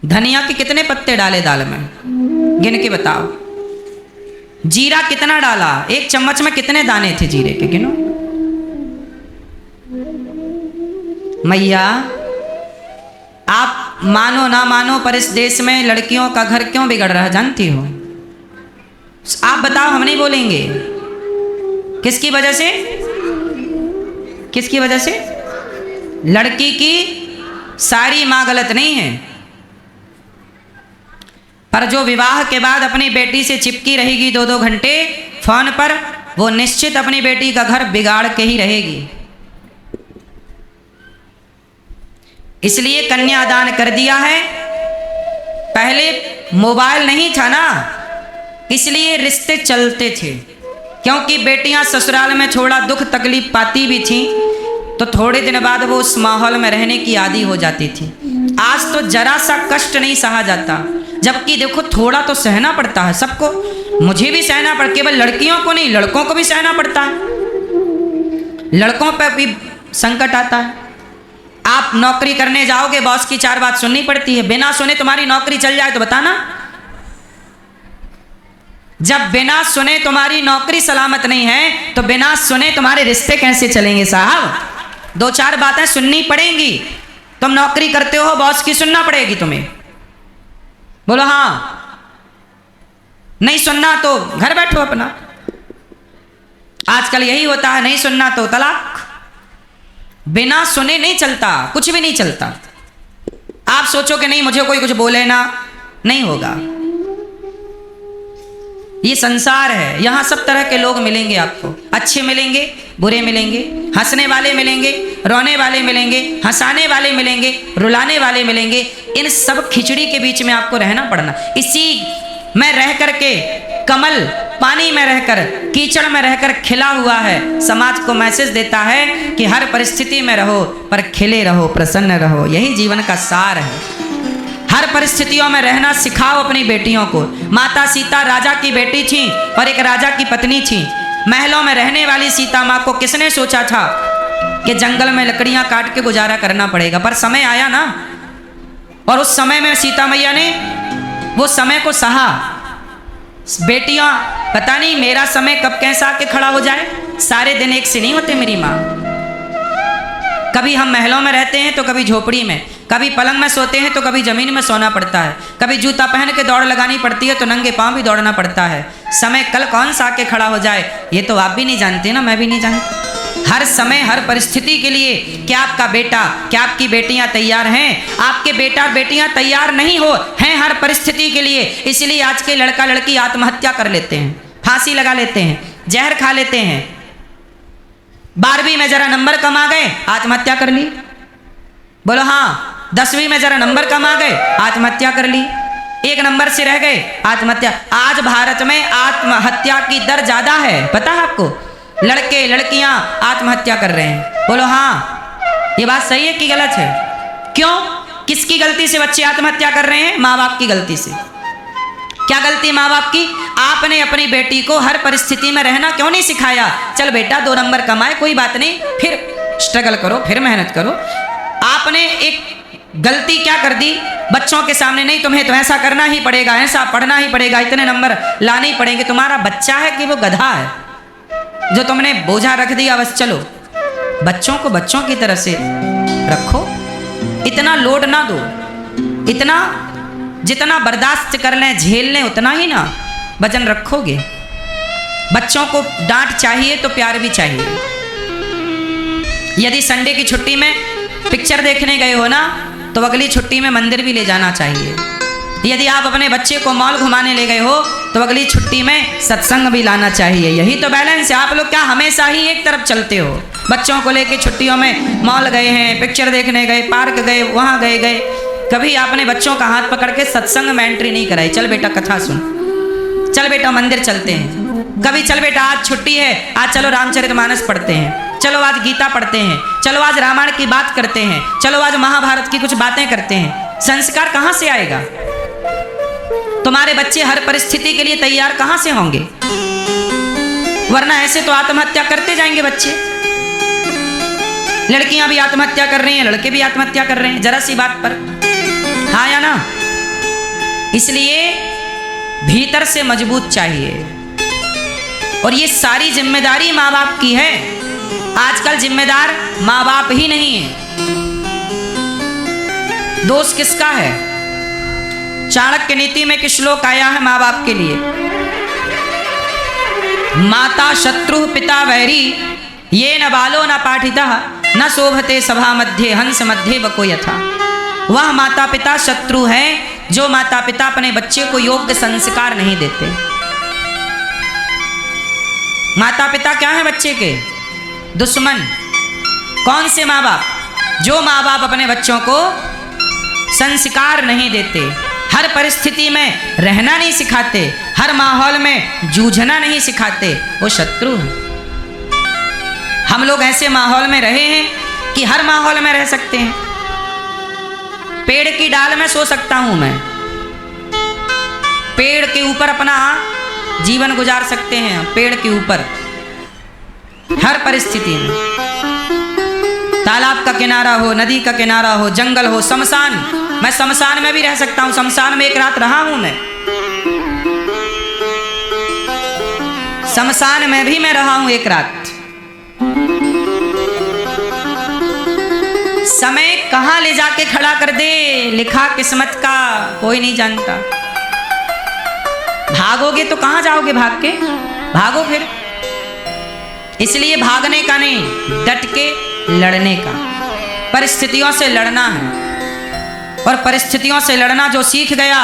धनिया के कितने पत्ते डाले दाल में, गिन के बताओ। जीरा कितना डाला, 1 चम्मच में कितने दाने थे जीरे के, गिनो। मैया आप मानो ना मानो, पर इस देश में लड़कियों का घर क्यों बिगड़ रहा है जानती हो? आप बताओ, हम नहीं बोलेंगे। किसकी वजह से? किसकी वजह से? लड़की की सारी माँ गलत नहीं है, पर जो विवाह के बाद अपनी बेटी से चिपकी रहेगी 2-2 घंटे फोन पर, वो निश्चित अपनी बेटी का घर बिगाड़ के ही रहेगी। इसलिए कन्यादान कर दिया है। पहले मोबाइल नहीं था ना, इसलिए रिश्ते चलते थे। क्योंकि बेटियां ससुराल में थोड़ा दुख तकलीफ पाती भी थीं, तो थोड़े दिन बाद वो उस माहौल में रहने की आदी हो जाती थी। आज तो जरा सा कष्ट नहीं सहा जाता, जबकि देखो थोड़ा तो सहना पड़ता है सबको। मुझे भी सहना पड़ता, केवल लड़कियों को नहीं, लड़कों को भी सहना पड़ता है। लड़कों पर भी संकट आता है। आप नौकरी करने जाओगे, बॉस की 4 बात सुननी पड़ती है। बिना सुने तुम्हारी नौकरी चल जाए तो बताना। जब बिना सुने तुम्हारी नौकरी सलामत नहीं है, तो बिना सुने तुम्हारे रिश्ते कैसे चलेंगे साहब? 2-4 बातें सुननी पड़ेंगी। तुम नौकरी करते हो, बॉस की सुनना पड़ेगी तुम्हें। बोलो हाँ। नहीं सुनना तो घर बैठो अपना। आजकल यही होता है, नहीं सुनना तो तलाक। बिना सुने नहीं चलता, कुछ भी नहीं चलता। आप सोचो कि नहीं मुझे कोई कुछ बोले ना, नहीं होगा। ये संसार है, यहाँ सब तरह के लोग मिलेंगे आपको। अच्छे मिलेंगे, बुरे मिलेंगे, हंसने वाले मिलेंगे, रोने वाले मिलेंगे, हंसाने वाले मिलेंगे, रुलाने वाले मिलेंगे। इन सब खिचड़ी के बीच में आपको रहना पड़ना। इसी में रह करके कमल पानी में रहकर, कीचड़ में रहकर खिला हुआ है, समाज को मैसेज देता है कि हर परिस्थिति में रहो पर खिले रहो, प्रसन्न रहो। यही जीवन का सार है। हर परिस्थितियों में रहना सिखाओ अपनी बेटियों को। माता सीता राजा की बेटी थी और एक राजा की पत्नी थी। महलों में रहने वाली सीता माँ को किसने सोचा था कि जंगल में लकड़ियाँ काट के गुजारा करना पड़ेगा? पर समय आया ना, और उस समय में सीता मैया ने वो समय को सहा। बेटियाँ, पता नहीं मेरा समय कब कैसा आके खड़ा हो जाए। सारे दिन एक से नहीं होते मेरी माँ। कभी हम महलों में रहते हैं तो कभी झोपड़ी में, कभी पलंग में सोते हैं तो कभी जमीन में सोना पड़ता है, कभी जूता पहन के दौड़ लगानी पड़ती है तो नंगे पांव भी दौड़ना पड़ता है। समय कल कौन सा आके खड़ा हो जाए ये तो आप भी नहीं जानते ना, मैं भी नहीं जानती। हर समय हर परिस्थिति के लिए क्या आपका बेटा, क्या आपकी बेटियां तैयार हैं? आपके बेटा और बेटियां तैयार नहीं हैं हर परिस्थिति के लिए। इसलिए आज के लड़का लड़की आत्महत्या कर लेते हैं, फांसी लगा लेते हैं, जहर खा लेते हैं। 12वीं में जरा नंबर कम आ गए, आत्महत्या कर ली। बोलो हाँ। 10वीं में जरा नंबर कम आ गए, आत्महत्या कर ली। 1 नंबर से रह गए, आत्महत्या। आज भारत में आत्महत्या की दर ज्यादा है, पता है आपको? लड़के लड़कियां आत्महत्या कर रहे हैं। बोलो हाँ। ये बात सही है कि गलत है? क्यों? किसकी गलती से बच्चे आत्महत्या कर रहे हैं? माँ बाप की गलती से। क्या गलती माँ बाप की? आपने अपनी बेटी को हर परिस्थिति में रहना क्यों नहीं सिखाया? चल बेटा 2 नंबर कमाए, कोई बात नहीं, फिर स्ट्रगल करो, फिर मेहनत करो। आपने एक गलती क्या कर दी? बच्चों के सामने, नहीं तुम्हें तो ऐसा करना ही पड़ेगा, ऐसा पढ़ना ही पड़ेगा, इतने नंबर लाने ही पड़ेंगे। तुम्हारा बच्चा है कि वो गधा है जो तुमने बोझा रख दिया? बस चलो, बच्चों को बच्चों की तरह से रखो, इतना लोड ना दो। इतना जितना बर्दाश्त कर लें, झेल लें, उतना ही ना वजन रखोगे। बच्चों को डांट चाहिए तो प्यार भी चाहिए। यदि संडे की छुट्टी में पिक्चर देखने गए हो ना, तो अगली छुट्टी में मंदिर भी ले जाना चाहिए। यदि आप अपने बच्चे को मॉल घुमाने ले गए हो, तो अगली छुट्टी में सत्संग भी लाना चाहिए। यही तो बैलेंस है। आप लोग क्या हमेशा ही एक तरफ चलते हो? बच्चों को लेके छुट्टियों में मॉल गए हैं, पिक्चर देखने गए, पार्क गए, वहाँ गए, कभी आपने बच्चों का हाथ पकड़ के सत्संग में एंट्री नहीं कराई। चल बेटा कथा सुन, चल बेटा मंदिर चलते हैं। कभी चल बेटा आज छुट्टी है, आज चलो रामचरितमानस पढ़ते हैं, चलो आज गीता पढ़ते हैं, चलो आज रामायण की बात करते हैं, चलो आज महाभारत की कुछ बातें करते हैं। संस्कार कहाँ से आएगा? तुम्हारे बच्चे हर परिस्थिति के लिए तैयार कहाँ से होंगे? वरना ऐसे तो आत्महत्या करते जाएंगे बच्चे। लड़कियां भी आत्महत्या कर रही हैं, लड़के भी आत्महत्या कर रहे हैं, जरा सी बात पर, हाँ या ना? इसलिए भीतर से मजबूत चाहिए। और ये सारी जिम्मेदारी माँ बाप की है। आजकल जिम्मेदार माँ बाप ही नहीं है। दोष किसका है? चाणक्य नीति में कि श्लोक आया है माँ बाप के लिए, माता शत्रु पिता वैरी ये न बालो न पाठितः न शोभते सभा मध्य हंस मध्य बको यथा। वह माता पिता शत्रु है जो माता पिता अपने बच्चे को योग्य संस्कार नहीं देते। माता पिता क्या है बच्चे के? दुश्मन। कौन से माँ बाप? जो माँ बाप अपने बच्चों को संस्कार नहीं देते, हर परिस्थिति में रहना नहीं सिखाते, हर माहौल में जूझना नहीं सिखाते, वो शत्रु है। हम लोग ऐसे माहौल में रहे हैं कि हर माहौल में रह सकते हैं। पेड़ की डाल में सो सकता हूं मैं, पेड़ के ऊपर अपना जीवन गुजार सकते हैं, पेड़ के ऊपर हर परिस्थिति में। तालाब का किनारा हो, नदी का किनारा हो, जंगल हो, शमशान, मैं शमशान में भी रह सकता हूं। शमशान में एक रात रहा हूं मैं, शमशान में भी मैं रहा हूं एक रात। समय कहां ले जाके खड़ा कर दे, लिखा किस्मत का कोई नहीं जानता। भागोगे तो कहां जाओगे? भाग के भागो फिर। इसलिए भागने का नहीं, डट के लड़ने का। परिस्थितियों से लड़ना है, और परिस्थितियों से लड़ना जो सीख गया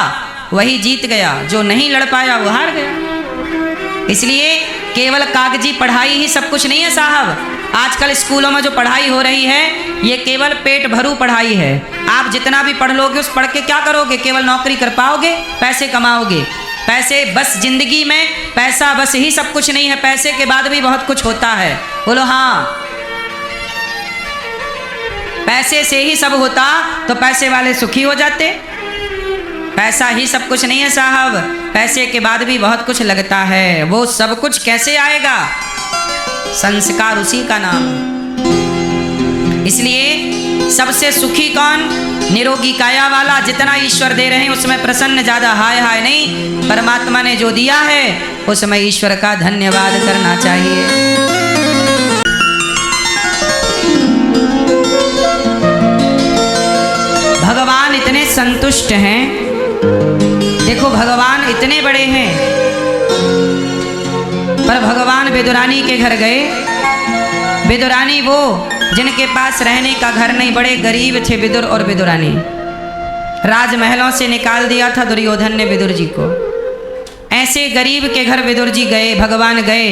वही जीत गया, जो नहीं लड़ पाया वो हार गया। इसलिए केवल कागजी पढ़ाई ही सब कुछ नहीं है साहब। आजकल स्कूलों में जो पढ़ाई हो रही है ये केवल पेट भरू पढ़ाई है। आप जितना भी पढ़ लोगे उस पढ़ के क्या करोगे? केवल नौकरी कर पाओगे, पैसे कमाओगे। पैसे बस जिंदगी में पैसा बस ही सब कुछ नहीं है, पैसे के बाद भी बहुत कुछ होता है। बोलो हाँ। पैसे से ही सब होता तो पैसे वाले सुखी हो जाते। पैसा ही सब कुछ नहीं है साहब, पैसे के बाद भी बहुत कुछ लगता है। वो सब कुछ कैसे आएगा? संस्कार उसी का नाम। इसलिए सबसे सुखी कौन? निरोगी काया वाला। जितना ईश्वर दे रहे हैं उसमें प्रसन्न, ज्यादा हाय हाय नहीं। परमात्मा ने जो दिया है उसमें ईश्वर का धन्यवाद करना चाहिए। भगवान इतने संतुष्ट हैं। देखो भगवान इतने बड़े हैं, पर भगवान बेदुरानी के घर गए विदुरानी वो जिनके पास रहने का घर नहीं, बड़े गरीब थे विदुर और विदुरानी। राजमहलों से निकाल दिया था दुर्योधन ने विदुर जी को। ऐसे गरीब के घर विदुर जी गए, भगवान गए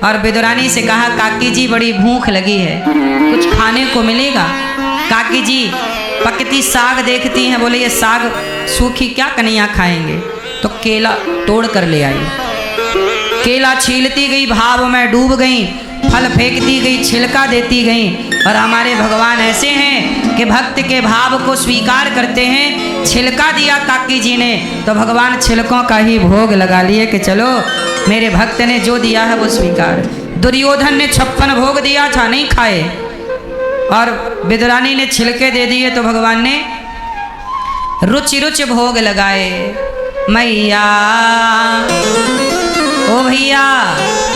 और विदुरानी से कहा, काकी जी बड़ी भूख लगी है, कुछ खाने को मिलेगा? काकी जी पकती साग देखती हैं, बोले ये साग सूखी क्या कन्हैया खाएंगे? तो केला तोड़ कर ले आई। केला छीलती गई, भाव में डूब गई, फल फेंकती गई, छिलका देती गई। और हमारे भगवान ऐसे हैं कि भक्त के भाव को स्वीकार करते हैं। छिलका दिया काकी जी ने तो भगवान छिलकों का ही भोग लगा लिए कि चलो मेरे भक्त ने जो दिया है वो स्वीकार। दुर्योधन ने 56 भोग दिया था, नहीं खाए, और विदुरानी ने छिलके दे दिए तो भगवान ने रुचि रुचि भोग लगाए। मैया ओ भैया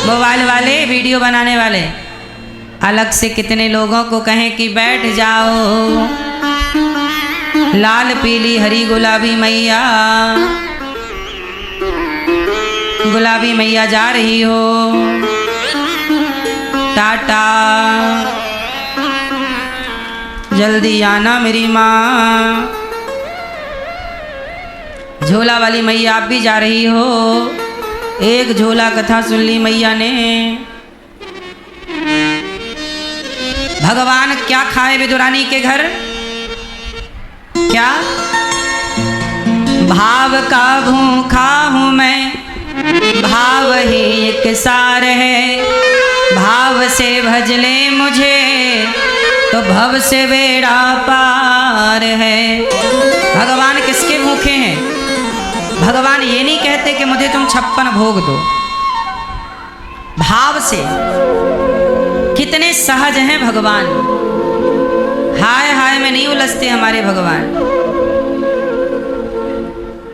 मोबाइल वाले, वीडियो बनाने वाले, अलग से कितने लोगों को कहें कि बैठ जाओ, लाल पीली हरी गुलाबी मैया, गुलाबी मैया जा रही हो, टाटा, जल्दी आना मेरी माँ। झोला वाली मैया आप भी जा रही हो, एक झोला कथा सुन ली मैया ने। भगवान क्या खाए विदुरानी के घर? क्या? भाव का भूखा हूँ मैं, भाव ही एक सार है, भाव से भज ले मुझे तो भव से बेड़ा पार है। भगवान किसके भूखे हैं? भगवान ये नहीं कहते कि मुझे तुम 56 भोग दो, भाव से। कितने सहज हैं भगवान, हाय हाय में नहीं उलझते हमारे भगवान।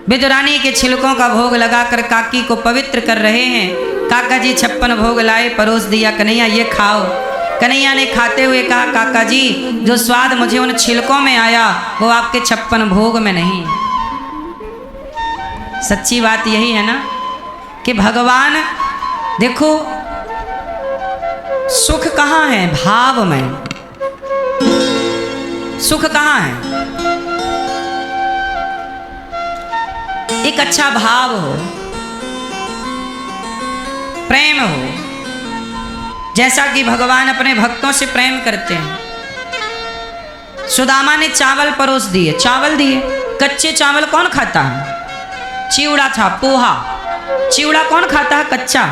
विदुरानी के छिलकों का भोग लगाकर काकी को पवित्र कर रहे हैं। काका जी 56 भोग लाए, परोस दिया, कन्हैया ये खाओ। कन्हैया ने खाते हुए कहा, काका जी जो स्वाद मुझे उन छिलकों में आया वो आपके 56 भोग में नहीं। सच्ची बात यही है ना कि भगवान देखो सुख कहाँ है? भाव में। सुख कहाँ है? एक अच्छा भाव हो, प्रेम हो, जैसा कि भगवान अपने भक्तों से प्रेम करते हैं। सुदामा ने चावल परोस दिए, चावल दिए, कच्चे चावल कौन खाता है? चिवड़ा था, पोहा। चिवड़ा कौन खाता है? कच्चा।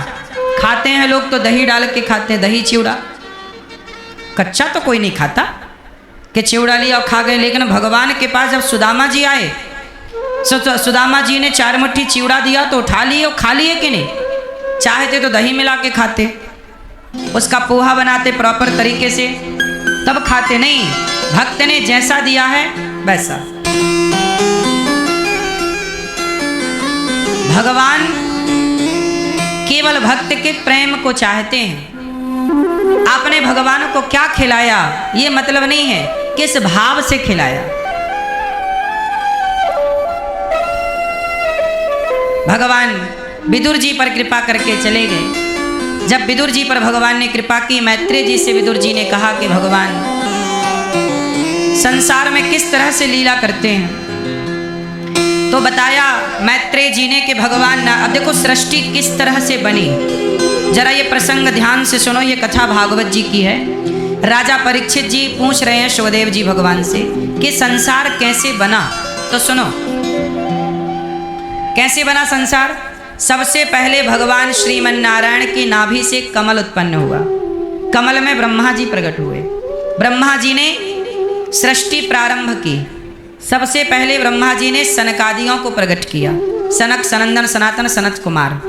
खाते हैं लोग तो दही डाल के खाते हैं, दही चिवड़ा। कच्चा तो कोई नहीं खाता कि चिवड़ा लिया और खा गए। लेकिन भगवान के पास जब सुदामा जी आए, सुदामा जी ने 4 मुट्ठी चिवड़ा दिया तो उठा लिए और खा लिए कि नहीं? चाहते तो दही मिला के खाते, उसका पोहा बनाते प्रॉपर तरीके से, तब खाते। नहीं, भक्त ने जैसा दिया है वैसा। भगवान केवल भक्त के प्रेम को चाहते हैं। आपने भगवान को क्या खिलाया ये मतलब नहीं है, किस भाव से खिलाया। भगवान विदुर जी पर कृपा करके चले गए। जब विदुर जी पर भगवान ने कृपा की, मैत्रेय जी से विदुर जी ने कहा कि भगवान संसार में किस तरह से लीला करते हैं। तो बताया मैत्रेय जी ने कि भगवान अब देखो सृष्टि किस तरह से बनी। जरा ये प्रसंग ध्यान से सुनो, ये कथा भागवत जी की है। राजा परीक्षित जी पूछ रहे हैं शिवदेव जी भगवान से कि संसार कैसे बना। तो सुनो कैसे बना संसार। सबसे पहले भगवान श्रीमन नारायण की नाभि से कमल उत्पन्न हुआ। कमल में ब्रह्मा जी प्रकट हुए। ब्रह्मा जी ने सृष्टि प्रारंभ की। सबसे पहले ब्रह्मा जी ने सनकादियों को प्रकट किया, सनक, सनंदन, सनातन, सनत कुमार।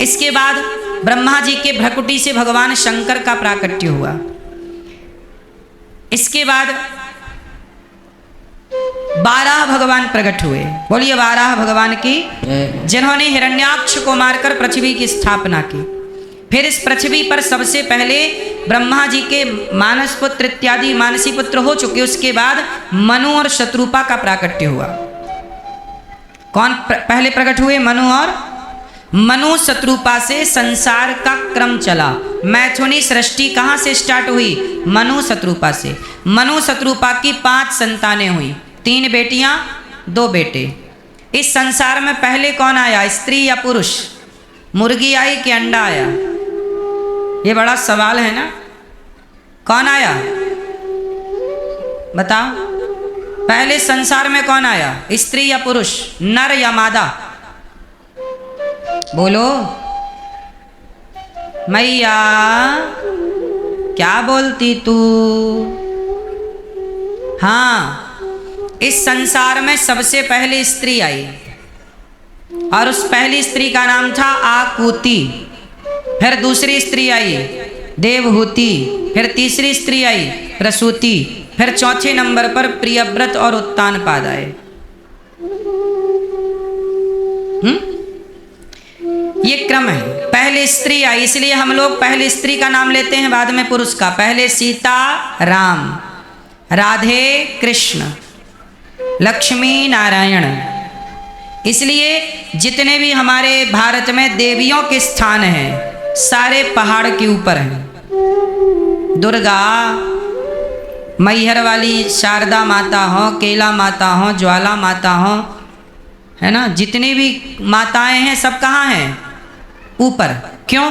इसके बाद ब्रह्मा जी के भ्रकुटी से भगवान शंकर का प्राकट्य हुआ। इसके बाद 12 भगवान प्रकट हुए। बोलिए 12 भगवान की, जिन्होंने हिरण्याक्ष को मारकर पृथ्वी की स्थापना की। फिर इस पृथ्वी पर सबसे पहले ब्रह्मा जी के मानस पुत्र इत्यादि मानसी पुत्र हो चुके। उसके बाद मनु और शत्रुपा का प्राकट्य हुआ। कौन पहले प्रकट हुए? मनु और मनु शत्रुपा से संसार का क्रम चला। मैथुनी सृष्टि कहाँ से स्टार्ट हुई? मनु शत्रुपा से। मनु शत्रुपा की 5 संतानें हुई, 3 बेटियां 2 बेटे। इस संसार में पहले कौन आया, स्त्री या पुरुष? मुर्गी आई कि अंडा आया? ये बड़ा सवाल है ना। कौन आया बताओ? पहले संसार में कौन आया, स्त्री या पुरुष, नर या मादा? बोलो मैया, क्या बोलती तू? हाँ, इस संसार में सबसे पहले स्त्री आई और उस पहली स्त्री का नाम था आकुति। फिर दूसरी स्त्री आई देवहूति, फिर तीसरी स्त्री आई प्रसूति, फिर चौथे नंबर पर प्रियव्रत और उत्तानपाद आए। ये क्रम है। पहले स्त्री आई, इसलिए हम लोग पहले स्त्री का नाम लेते हैं, बाद में पुरुष का। पहले सीता राम, राधे कृष्ण, लक्ष्मी नारायण। इसलिए जितने भी हमारे भारत में देवियों के स्थान हैं सारे पहाड़ के ऊपर हैं। दुर्गा, मैहर वाली शारदा माता हो, केला माता हो, ज्वाला माता हो, है ना, जितनी भी माताएं हैं सब कहाँ हैं? ऊपर। क्यों?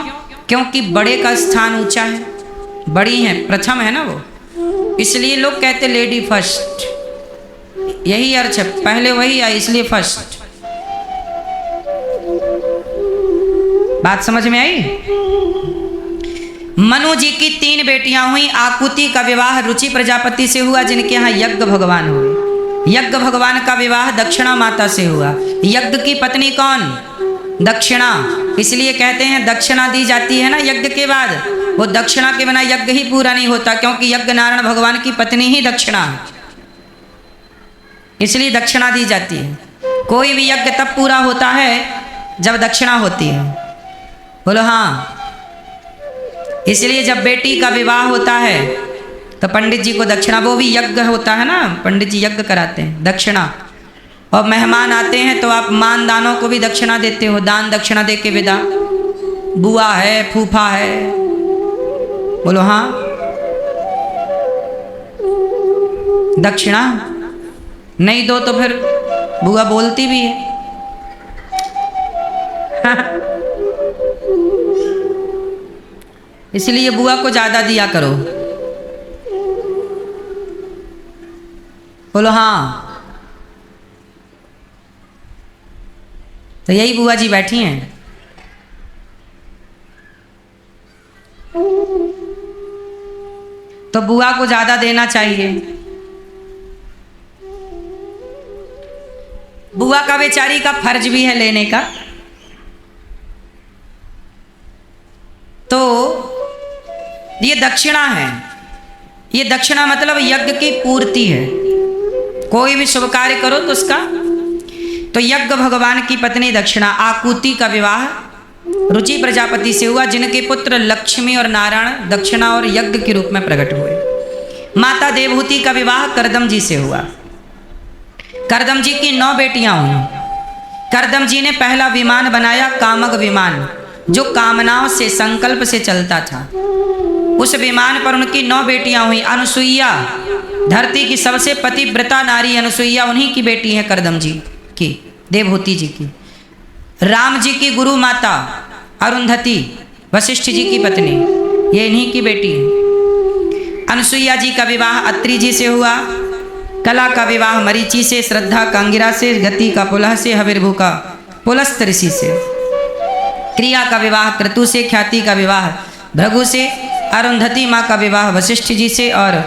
क्योंकि बड़े का स्थान ऊंचा है, बड़ी है, प्रथम है ना वो। इसलिए लोग कहते लेडी फर्स्ट, यही अर्थ है, पहले वही आई इसलिए फर्स्ट। बात समझ में आई? मनु जी की 3 बेटियां हुई। आकुति का विवाह रुचि प्रजापति से हुआ, जिनके यहाँ यज्ञ भगवान हुए। यज्ञ भगवान का विवाह दक्षिणा माता से हुआ। यज्ञ की पत्नी कौन? दक्षिणा। इसलिए कहते हैं दक्षिणा दी जाती है ना यज्ञ के बाद, वो दक्षिणा के बिना यज्ञ ही पूरा नहीं होता, क्योंकि यज्ञ नारायण भगवान की पत्नी ही दक्षिणा है, इसलिए दक्षिणा दी जाती है। कोई भी यज्ञ तब पूरा होता है जब दक्षिणा होती है। बोलो हाँ। इसलिए जब बेटी का विवाह होता है तो पंडित जी को दक्षिणा, वो भी यज्ञ होता है ना, पंडित जी यज्ञ कराते हैं, दक्षिणा। और मेहमान आते हैं तो आप मान दानों को भी दक्षिणा देते हो, दान दक्षिणा दे के विदा। बुआ है, फूफा है, बोलो हाँ। दक्षिणा नहीं दो तो फिर बुआ बोलती भी है। इसलिए बुआ को ज्यादा दिया करो, बोलो हाँ। तो यही बुआ जी बैठी हैं। तो बुआ को ज्यादा देना चाहिए। बुआ का बेचारी का फर्ज भी है लेने का। तो ये दक्षिणा है। ये दक्षिणा मतलब यज्ञ की पूर्ति है। कोई भी शुभ कार्य करो तो उसका, तो यज्ञ भगवान की पत्नी दक्षिणा। आकुति का विवाह रुचि प्रजापति से हुआ, जिनके पुत्र लक्ष्मी और नारायण दक्षिणा और यज्ञ के रूप में प्रकट हुए। माता देवहूति का विवाह करदम जी से हुआ। करदम जी की 9 बेटियां हुई। करदम जी ने पहला विमान बनाया, कामक विमान, जो कामनाओं से, संकल्प से चलता था। उस विमान पर उनकी 9 बेटियां हुई। अनुसुईया, धरती की सबसे पतिव्रता नारी अनुसुईया उन्हीं की बेटी है, करदम जी की, देवहूति जी की। राम जी की गुरु माता अरुंधति, वशिष्ठ जी की पत्नी, ये इन्हीं की बेटी है। अनुसुईया जी का विवाह अत्रि जी से हुआ। कला का विवाह मरीचि से, श्रद्धा का अंगिरा से, गति का पुलह से, हविर्भु का पुलस्त ऋषि से। क्रिया का विवाह क्रतु से, ख्याति का विवाह भृगु से, अरुंधति माँ का विवाह वशिष्ठ जी से और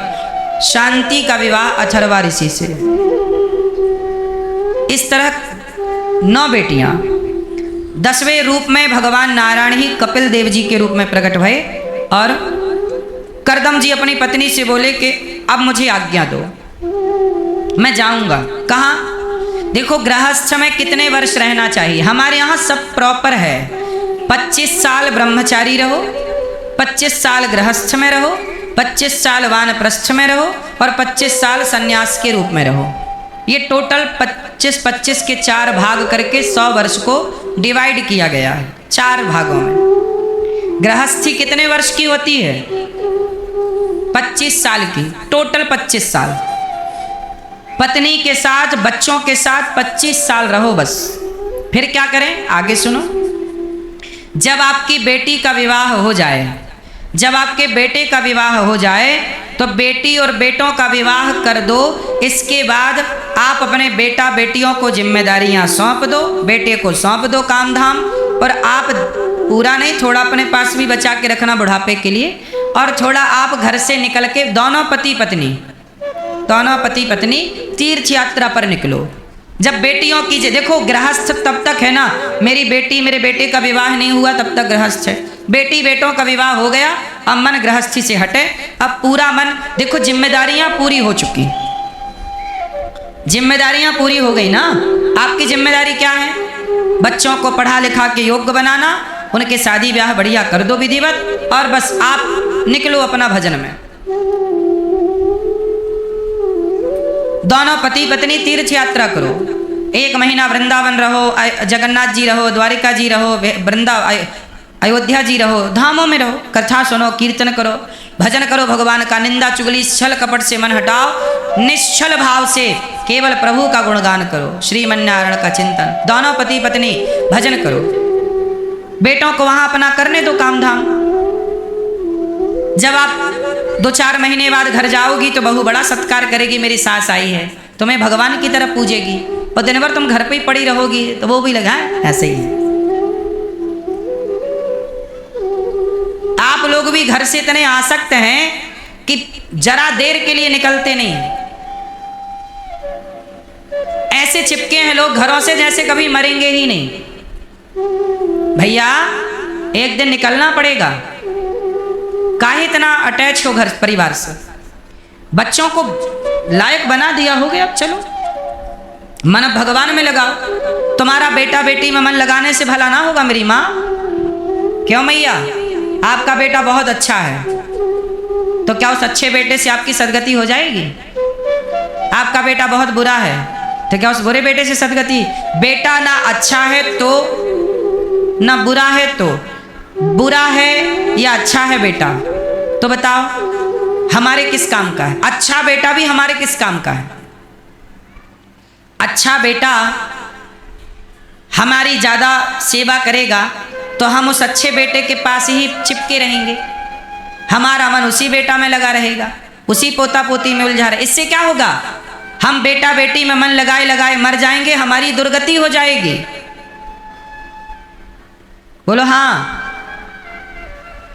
शांति का विवाह अथर्वा ऋषि से। इस तरह 9 बेटियां। 10वें रूप में भगवान नारायण ही कपिल देव जी के रूप में प्रकट हुए और करदम जी अपनी पत्नी से बोले कि अब मुझे आज्ञा दो, मैं जाऊंगा। कहाँ? देखो गृहस्थ में कितने वर्ष रहना चाहिए। हमारे यहाँ सब प्रॉपर है। 25 साल ब्रह्मचारी रहो, 25 साल गृहस्थ में रहो, 25 साल वानप्रस्थ में रहो और 25 साल सन्यास के रूप में रहो। ये टोटल 25-25 के 4 भाग करके 100 वर्ष को डिवाइड किया गया है 4 भागों में। गृहस्थी कितने वर्ष की होती है? 25 साल की, टोटल 25 साल। पत्नी के साथ बच्चों के साथ 25 साल रहो बस। फिर क्या करें आगे सुनो। जब आपकी बेटी का विवाह हो जाए, जब आपके बेटे का विवाह हो जाए तो बेटी और बेटों का विवाह कर दो। इसके बाद आप अपने बेटा बेटियों को जिम्मेदारियां सौंप दो, बेटे को सौंप दो काम धाम, और आप पूरा नहीं, थोड़ा अपने पास भी बचा के रखना बुढ़ापे के लिए, और थोड़ा आप घर से निकल के दोनों पति पत्नी तीर्थ यात्रा पर निकलो। जब बेटियों की देखो, गृहस्थ तब तक है ना, मेरी बेटी मेरे बेटे का विवाह नहीं हुआ तब तक गृहस्थ है। बेटी बेटों का विवाह हो गया, अब मन गृहस्थी से हटे, अब पूरा मन देखो, जिम्मेदारियां पूरी हो चुकी, जिम्मेदारियां पूरी हो गई ना। आपकी जिम्मेदारी क्या है? बच्चों को पढ़ा लिखा के योग्य बनाना, उनके शादी ब्याह बढ़िया कर दो विधिवत, और बस आप निकलो अपना भजन में। दोनों पति पत्नी तीर्थ यात्रा करो, 1 महीना वृंदावन रहो, जगन्नाथ जी रहो, द्वारिका जी रहो, अयोध्या जी रहो, धामों में रहो, कथा सुनो, कीर्तन करो, भजन करो भगवान का। निंदा चुगली छल कपट से मन हटाओ, निश्चल भाव से केवल प्रभु का गुणगान करो, श्रीमन्नारायण का चिंतन। दोनों पति पत्नी भजन करो, बेटों को वहां अपना करने दो काम धाम। जब आप 2-4 महीने बाद घर जाओगी तो बहू बड़ा सत्कार करेगी, मेरी सास आई है, तुम्हें भगवान की तरफ पूजेगी, और दिन भर तुम घर पे ही पड़ी रहोगी तो वो भी लगा ऐसे ही है। आप लोग भी घर से इतने आसक्त हैं कि जरा देर के लिए निकलते नहीं, ऐसे चिपके हैं लोग घरों से जैसे कभी मरेंगे ही नहीं। भैया एक दिन निकलना पड़ेगा, काहे इतना अटैच हो घर परिवार से? बच्चों को लायक बना दिया हो गया, अब चलो मन भगवान में लगाओ। तुम्हारा बेटा बेटी में मन लगाने से भला ना होगा मेरी माँ? क्यों मैया? आपका बेटा बहुत अच्छा है, तो क्या उस अच्छे बेटे से आपकी सदगति हो जाएगी? आपका बेटा बहुत बुरा है, तो क्या उस बुरे बेटे से सदगति? बेटा ना अच्छा है तो ना बुरा है, तो बुरा है या अच्छा है बेटा, तो बताओ हमारे किस काम का है? अच्छा बेटा भी हमारे किस काम का है? अच्छा बेटा हमारी ज़्यादा सेवा करेगा तो हम उस अच्छे बेटे के पास ही चिपके रहेंगे, हमारा मन उसी बेटा में लगा रहेगा, उसी पोता पोती में उलझा रहे। इससे क्या होगा? हम बेटा बेटी में मन लगाए लगाए मर जाएंगे, हमारी दुर्गति हो जाएगी। बोलो हाँ।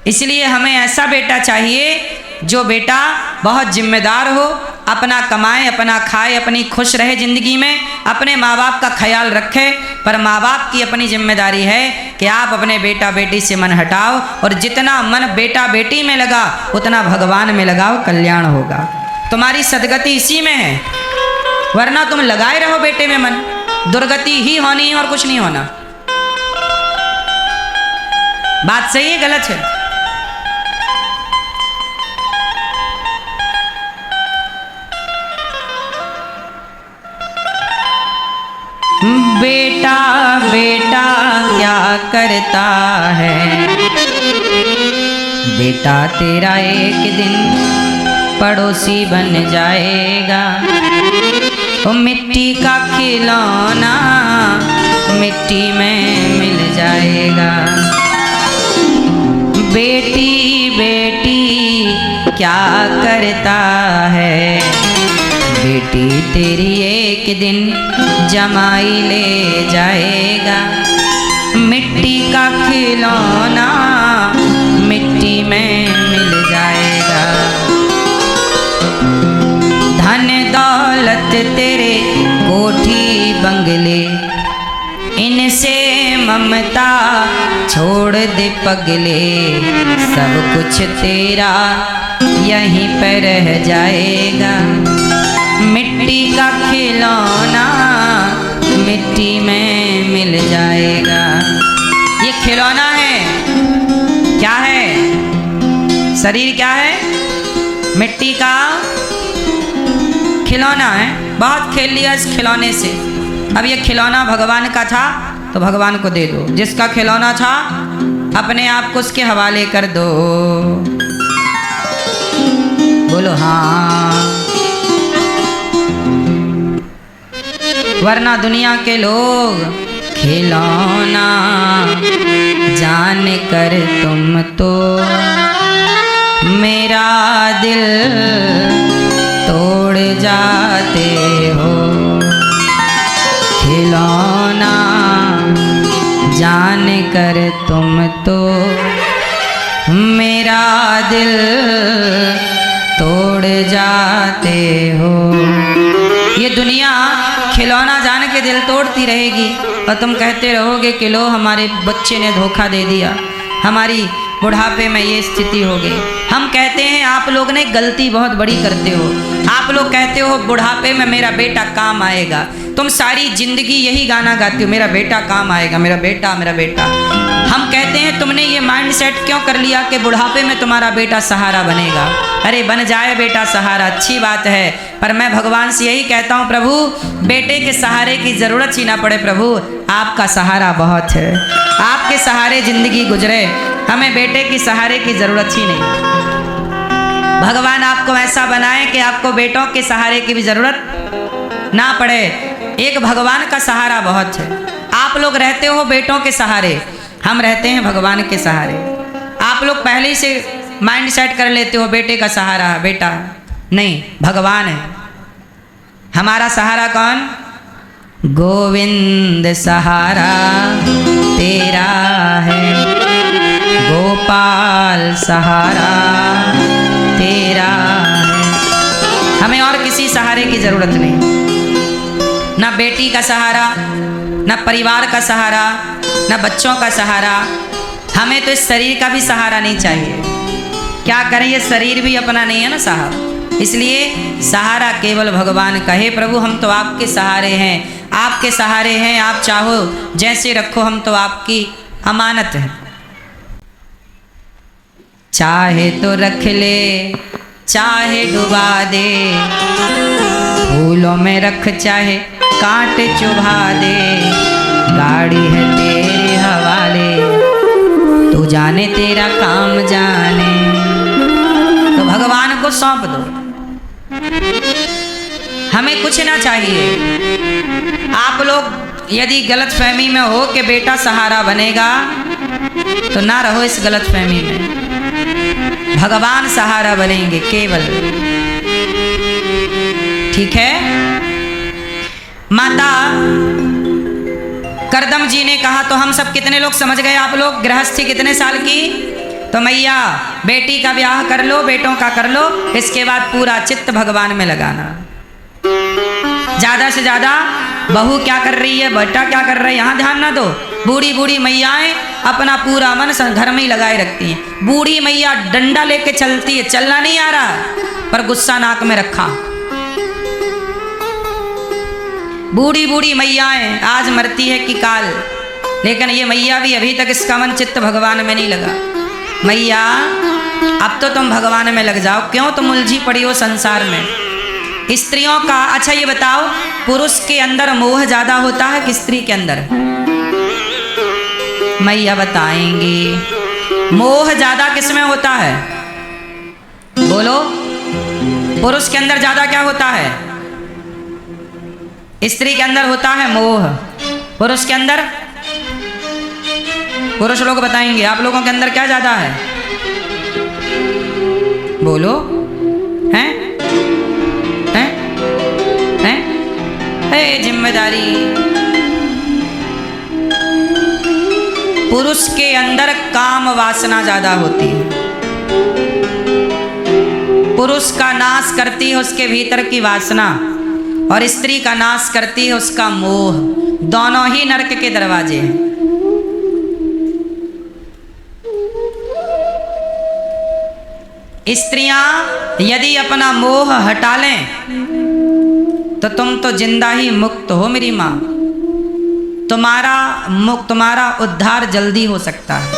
इसलिए हमें ऐसा बेटा चाहिए जो बेटा बहुत जिम्मेदार हो, अपना कमाए, अपना खाए, अपनी खुश रहे जिंदगी में, अपने माँ बाप का ख्याल रखे। पर माँ बाप की अपनी जिम्मेदारी है कि आप अपने बेटा बेटी से मन हटाओ, और जितना मन बेटा बेटी में लगा उतना भगवान में लगाओ, कल्याण होगा। तुम्हारी सदगति इसी में है, वरना तुम लगाए रहो बेटे में मन, दुर्गति ही होनी है और कुछ नहीं होना। बात सही है गलत है? बेटा बेटा क्या करता है, बेटा तेरा एक दिन पड़ोसी बन जाएगा। वो मिट्टी का खिलौना मिट्टी में मिल जाएगा। बेटी बेटी क्या करता है, बेटी तेरी एक दिन जमाई ले जाएगा। मिट्टी का खिलौना मिट्टी में मिल जाएगा। धन दौलत तेरे कोठी बंगले, इनसे ममता छोड़ दे पगले। सब कुछ तेरा यहीं पर रह जाएगा। मिट्टी का खिलौना मिट्टी में मिल जाएगा। ये खिलौना है, क्या है? शरीर क्या है? मिट्टी का खिलौना है, बहुत खेल लिया इस खिलौने से, अब ये खिलौना भगवान का था तो भगवान को दे दो। जिसका खिलौना था अपने आप को उसके हवाले कर दो। बोलो हाँ। वरना दुनिया के लोग खिलौना जान कर तुम तो मेरा दिल तोड़ जाते हो। खिलौना जान कर तुम तो मेरा दिल तोड़ जाते हो। ये दुनिया खिलौना जान के दिल तोड़ती रहेगी और तुम कहते रहोगे कि लो हमारे बच्चे ने धोखा दे दिया, हमारी बुढ़ापे में ये स्थिति हो गई। हम कहते हैं आप लोग ने गलती बहुत बड़ी करते हो। आप लोग कहते हो बुढ़ापे में मेरा बेटा काम आएगा। तुम सारी जिंदगी यही गाना गाते हो, मेरा बेटा काम आएगा, मेरा बेटा मेरा बेटा। हम कहते हैं तुमने ये माइंड सेट क्यों कर लिया कि बुढ़ापे में तुम्हारा बेटा सहारा बनेगा। अरे बन जाए बेटा सहारा, अच्छी बात है, पर मैं भगवान से यही कहता हूँ प्रभु बेटे के सहारे की ज़रूरत ही ना पड़े। प्रभु आपका सहारा बहुत है, आपके सहारे ज़िंदगी गुजरे, हमें बेटे की सहारे की ज़रूरत ही नहीं। भगवान आपको ऐसा बनाए कि आपको बेटों के सहारे की भी ज़रूरत ना पड़े। एक भगवान का सहारा बहुत है। आप लोग रहते हो बेटों के सहारे, हम रहते हैं भगवान के सहारे। आप लोग पहले ही से माइंड सेट कर लेते हो बेटे का सहारा बेटा, नहीं भगवान है हमारा सहारा। कौन? गोविंद सहारा तेरा है, गोपाल सहारा तेरा है। हमें और किसी सहारे की जरूरत नहीं, ना बेटी का सहारा, ना परिवार का सहारा, ना बच्चों का सहारा। हमें तो इस शरीर का भी सहारा नहीं चाहिए। क्या करें, ये शरीर भी अपना नहीं है ना साहब, इसलिए सहारा केवल भगवान का है। प्रभु हम तो आपके सहारे हैं, आपके सहारे हैं, आप चाहो जैसे रखो, हम तो आपकी अमानत है। चाहे तो रख ले, चाहे डुबा दे, फूलों में रख चाहे कांट चुभा दे। गाड़ी है तेरे हवाले, तू जाने तेरा काम जाने। तो भगवान को सौंप दो, हमें कुछ ना चाहिए। आप लोग यदि गलत फहमी में हो कि बेटा सहारा बनेगा तो ना रहो इस गलत फहमी में। भगवान सहारा बनेंगे केवल, ठीक है। माता करदम जी ने कहा तो हम सब कितने लोग समझ गए। आप लोग गृहस्थी कितने साल की? तो मैया बेटी का ब्याह कर लो, बेटों का कर लो, इसके बाद पूरा चित्त भगवान में लगाना। ज्यादा से ज्यादा बहू क्या कर रही है, बेटा क्या कर रहा है, यहाँ ध्यान ना दो। बूढ़ी बूढ़ी मैयाएं अपना पूरा मन घर में ही लगाए रखती हैं। बूढ़ी मैया डंडा लेके चलती है, चलना नहीं आ रहा पर गुस्सा नाक में रखा। बूढ़ी बूढ़ी मैयाएं आज मरती है कि काल, लेकिन ये मैया भी अभी तक इसका मन चित्त भगवान में नहीं लगा। मैया अब तो तुम भगवान में लग जाओ, क्यों तुम उलझी पड़ी हो संसार में। स्त्रियों का, अच्छा ये बताओ, पुरुष के अंदर मोह ज्यादा होता है कि स्त्री के अंदर? मैया बताएंगी मोह ज्यादा किसमें होता है? बोलो। पुरुष के अंदर ज्यादा क्या होता है? स्त्री के अंदर होता है मोह, पुरुष के अंदर? पुरुष लोग बताएंगे आप लोगों के अंदर क्या ज्यादा है? बोलो। हैं? हैं? हैं? है जिम्मेदारी। पुरुष के अंदर काम वासना ज्यादा होती है। पुरुष का नाश करती है उसके भीतर की वासना, और स्त्री का नाश करती है उसका मोह। दोनों ही नरक के दरवाजे हैं। स्त्रियां यदि अपना मोह हटा लें तो तुम तो जिंदा ही मुक्त हो मेरी माँ। तुम्हारा उद्धार जल्दी हो सकता है,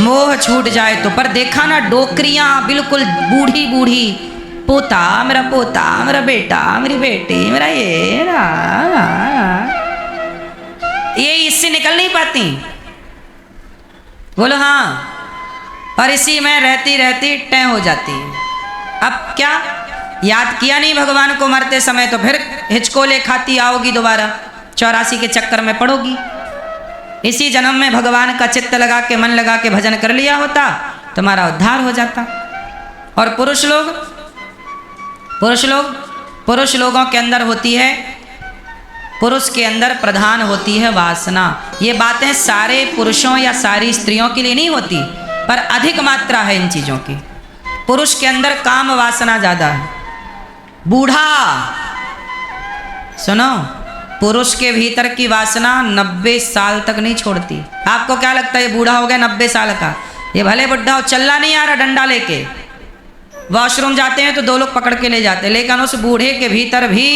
मोह छूट जाए तो। पर देखा ना डोकरियां बिल्कुल बूढ़ी बूढ़ी पोता, मेरा पोता, मेरा बेटा, मेरी बेटी, मेरा ये इससे निकल नहीं पाती। बोलो हाँ। और इसी में रहती रहती टैं हो जाती है। अब क्या याद किया नहीं भगवान को मरते समय, तो फिर हिचकोले खाती आओगी दोबारा, 84 के चक्कर में पड़ोगी। इसी जन्म में भगवान का चित्त लगा के, मन लगा के भजन कर लिया होता, तुम्हारा उद्धार हो जाता। और पुरुष लोगों के अंदर होती है, पुरुष के अंदर प्रधान होती है वासना। ये बातें सारे पुरुषों या सारी स्त्रियों के लिए नहीं होती, पर अधिक मात्रा है इन चीज़ों की। पुरुष के अंदर काम वासना ज़्यादा है। बूढ़ा, सुनो, पुरुष के भीतर की वासना 90 साल तक नहीं छोड़ती। आपको क्या लगता है ये बूढ़ा हो गया 90 साल का, ये भले बुढ़ा हो, चलना नहीं आ रहा डंडा लेके, वॉशरूम जाते हैं तो 2 लोग पकड़ के ले जाते हैं, लेकिन उस बूढ़े के भीतर भी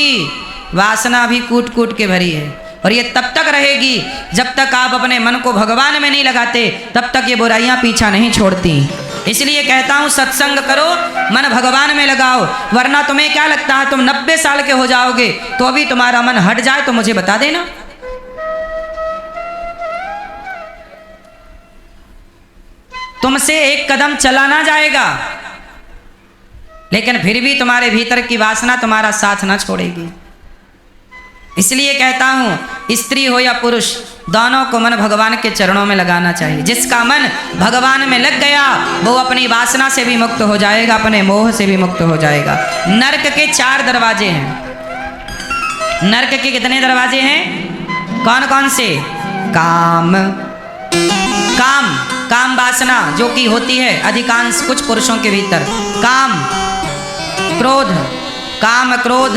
वासना भी कूट कूट के भरी है। और ये तब तक रहेगी जब तक आप अपने मन को भगवान में नहीं लगाते, तब तक ये बुराइयां पीछा नहीं छोड़ती। इसलिए कहता हूं सत्संग करो, मन भगवान में लगाओ, वरना तुम्हें क्या लगता है तुम 90 साल के हो जाओगे तो अभी तुम्हारा मन हट जाए तो मुझे बता देना। तुमसे एक कदम चला ना जाएगा, लेकिन फिर भी तुम्हारे भीतर की वासना तुम्हारा साथ ना छोड़ेगी। इसलिए कहता हूं स्त्री हो या पुरुष, दोनों को मन भगवान के चरणों में लगाना चाहिए। जिसका मन भगवान में लग गया वो अपनी वासना से भी मुक्त हो जाएगा, अपने मोह से भी मुक्त हो जाएगा। नरक के 4 दरवाजे हैं। नरक के कितने दरवाजे हैं? कौन कौन से? काम, काम वासना जो कि होती है अधिकांश कुछ पुरुषों के भीतर। काम, क्रोध, काम, क्रोध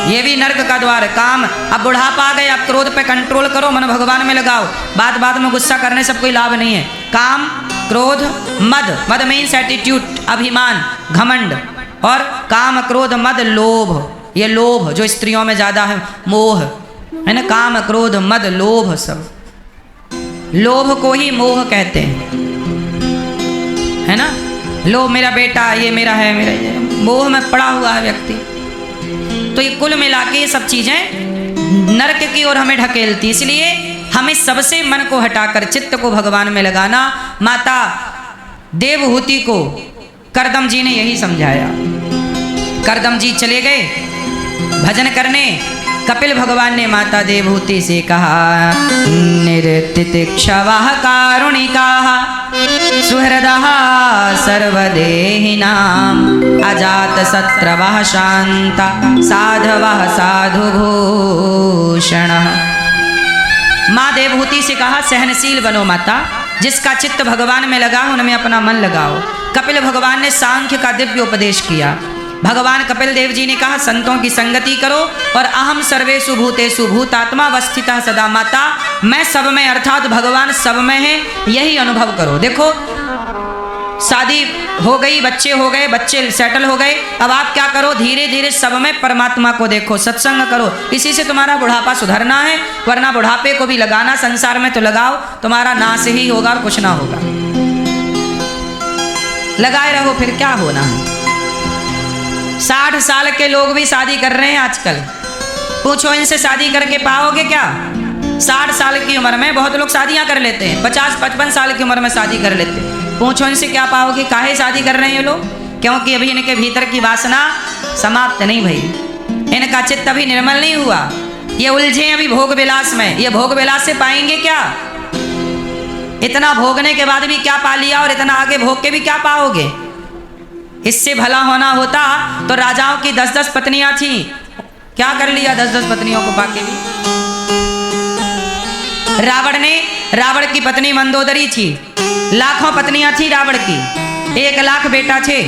ये भी नरक का द्वार है। काम, अब बुढ़ापा आ गए, अब क्रोध पे कंट्रोल करो, मन भगवान में लगाओ, बात में गुस्सा करने से कोई लाभ नहीं है। काम, क्रोध, मद मीन्स एटीट्यूड, अभिमान, घमंड। और काम, क्रोध, मद, लोभ, ये लोभ जो स्त्रियों में ज्यादा है, मोह है ना। काम, क्रोध, मद, लोभ, सब लोभ को ही मोह कहते हैं, है ना। लोभ, मेरा बेटा, ये मेरा है, मेरा ये, मोह में पड़ा हुआ है व्यक्ति। तो ये कुल मिला के ये सब चीजें नरक की ओर हमें ढकेलती। इसलिए हमें सबसे मन को हटाकर चित्त को भगवान में लगाना। माता देवहूति को करदम जी ने यही समझाया। करदम जी चले गए भजन करने, कपिल भगवान ने माता देवहूति से कहा, निर्तितिक्षवः कारुणिकाः सुहृदः सर्वदेहिनां अजातशत्रवः शान्ता साधवः साधुभूषणः। माँ देवहूति से कहा सहनशील बनो माता, जिसका चित्त भगवान में लगा उनमें अपना मन लगाओ। कपिल भगवान ने सांख्य का दिव्य उपदेश किया। भगवान कपिल देव जी ने कहा संतों की संगति करो और अहम सर्वेषु भूतेषु भूतात्मा अवस्थितः सदा। माता मैं सब में अर्थात भगवान सब में है, यही अनुभव करो। देखो शादी हो गई, बच्चे हो गए, बच्चे सेटल हो गए, अब आप क्या करो, धीरे धीरे सब में परमात्मा को देखो, सत्संग करो। इसी से तुम्हारा बुढ़ापा सुधरना है, वरना बुढ़ापे को भी लगाना संसार में तो लगाओ, तुम्हारा नाश ही होगा और कुछ ना होगा। लगाए रहो, फिर क्या होना है। 60 साल के लोग भी शादी कर रहे हैं आजकल, पूछो इनसे शादी करके पाओगे क्या? 60 साल की उम्र में बहुत लोग शादियां कर लेते हैं, 50-55 साल की उम्र में शादी कर लेते हैं, पूछो इनसे क्या पाओगे? काहे शादी कर रहे हैं ये लोग? क्योंकि अभी इनके भीतर की वासना समाप्त नहीं भई, इनका चित्त अभी निर्मल नहीं हुआ, ये उलझे अभी भोग विलास में। ये भोग विलास से पाएंगे क्या? इतना भोगने के बाद भी क्या पा लिया और इतना आगे भोग के भी क्या पाओगे? इससे भला होना होता तो राजाओं की 10-10 पत्नियां थी, क्या कर लिया 10-10 पत्नियों को पाके भी। रावण की पत्नी मंदोदरी थी, लाखों पत्नियां थी रावण की, 1 लाख बेटा थे,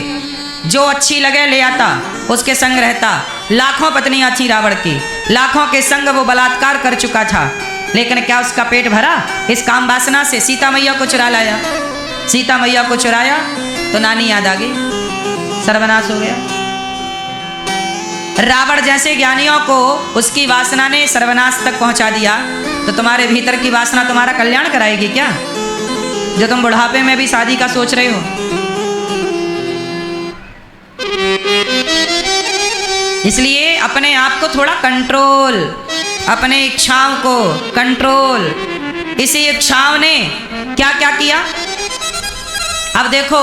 जो अच्छी लगे ले आता, उसके संग रहता। लाखों पत्नियां थी रावण की, लाखों के संग वो बलात्कार कर चुका था, लेकिन क्या उसका पेट भरा? इस काम वासना से सीता मैया को चुरा लाया। सीता मैया को चुराया तो नानी याद आ गई, सर्वनाश हो गया। रावण जैसे ज्ञानियों को उसकी वासना ने सर्वनाश तक पहुंचा दिया, तो तुम्हारे भीतर की वासना तुम्हारा कल्याण कराएगी क्या? जो तुम बुढ़ापे में भी शादी का सोच रहे हो। इसलिए अपने आप को थोड़ा कंट्रोल, अपने इच्छाओं को कंट्रोल। इसी इच्छाओं ने क्या क्या किया? अब देखो,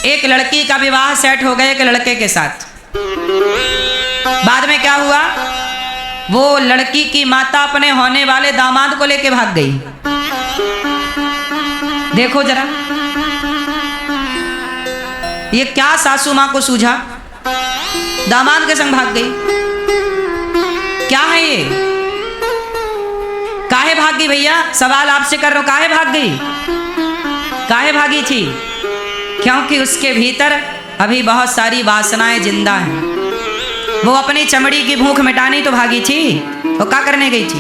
एक लड़की का विवाह सेट हो गया एक लड़के के साथ। बाद में क्या हुआ? वो लड़की की माता अपने होने वाले दामाद को लेके भाग गई। देखो जरा, ये क्या सासू मां को सूझा, दामाद के संग भाग गई। क्या है ये? काहे भाग गई भैया? सवाल आपसे कर रहा हूं, काहे भाग गई? काहे भागी थी? क्योंकि उसके भीतर अभी बहुत सारी वासनाएं जिंदा हैं। वो अपनी चमड़ी की भूख मिटानी तो भागी थी, वो क्या करने गई थी?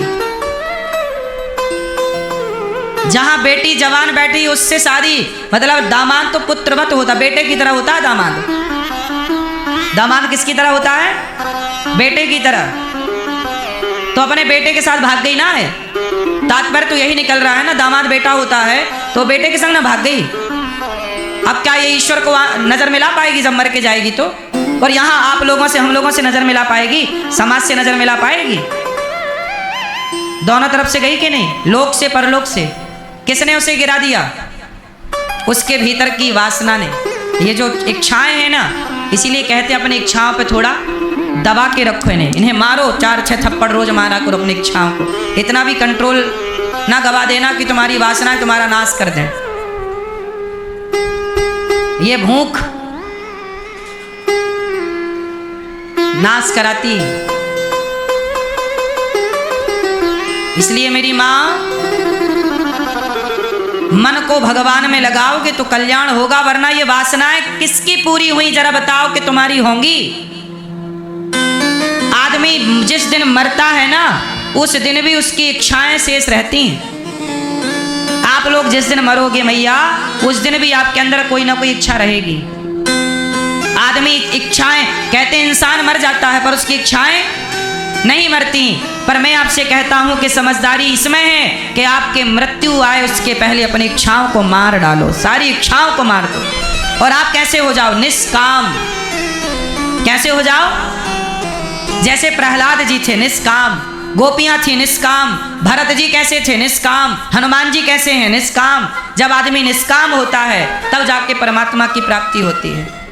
जहां बेटी जवान बैठी उससे शादी, मतलब दामाद तो पुत्रवत होता, बेटे की तरह होता है दामाद। दामाद किसकी तरह होता है? बेटे की तरह। तो अपने बेटे के साथ भाग गई ना है, तात्पर्य तो यही निकल रहा है ना, दामाद बेटा होता है तो बेटे के संग ना भाग गई। अब क्या ये ईश्वर को नजर मिला पाएगी जब मर के जाएगी तो? और यहाँ आप लोगों से हम लोगों से नजर मिला पाएगी? समाज से नजर मिला पाएगी? दोनों तरफ से गई कि नहीं? लोक से परलोक से। किसने उसे गिरा दिया? उसके भीतर की वासना ने। ये जो इच्छाएं हैं ना, इसीलिए कहते हैं अपनी इच्छाओं पे थोड़ा दबा के रखो इन्हें मारो, 4-6 थप्पड़ रोज मारा करो अपनी इच्छाओं को। इतना भी कंट्रोल ना गवा देना कि तुम्हारी वासनाएं तुम्हारा नाश कर दें। ये भूख नाश कराती। इसलिए मेरी मां, मन को भगवान में लगाओगे तो कल्याण होगा, वरना ये वासनाएं किसकी पूरी हुई जरा बताओ कि तुम्हारी होंगी? आदमी जिस दिन मरता है ना, उस दिन भी उसकी इच्छाएं शेष रहती हैं। आप लोग जिस दिन मरोगे मैया, उस दिन भी आपके अंदर कोई ना कोई इच्छा रहेगी। आदमी इच्छाएं, कहते हैं इंसान मर जाता है पर उसकी इच्छाएं नहीं मरती। पर मैं आपसे कहता हूं कि समझदारी इसमें है कि आपके मृत्यु आए उसके पहले अपनी इच्छाओं को मार डालो, सारी इच्छाओं को मार दो। और आप कैसे हो जाओ? निष्काम। कैसे हो जाओ? जैसे प्रहलाद जी थे निष्काम, गोपियां थी निष्काम, भरत जी कैसे थे? निष्काम। हनुमान जी कैसे हैं? निष्काम। जब आदमी निष्काम होता है तब जाके परमात्मा की प्राप्ति होती है।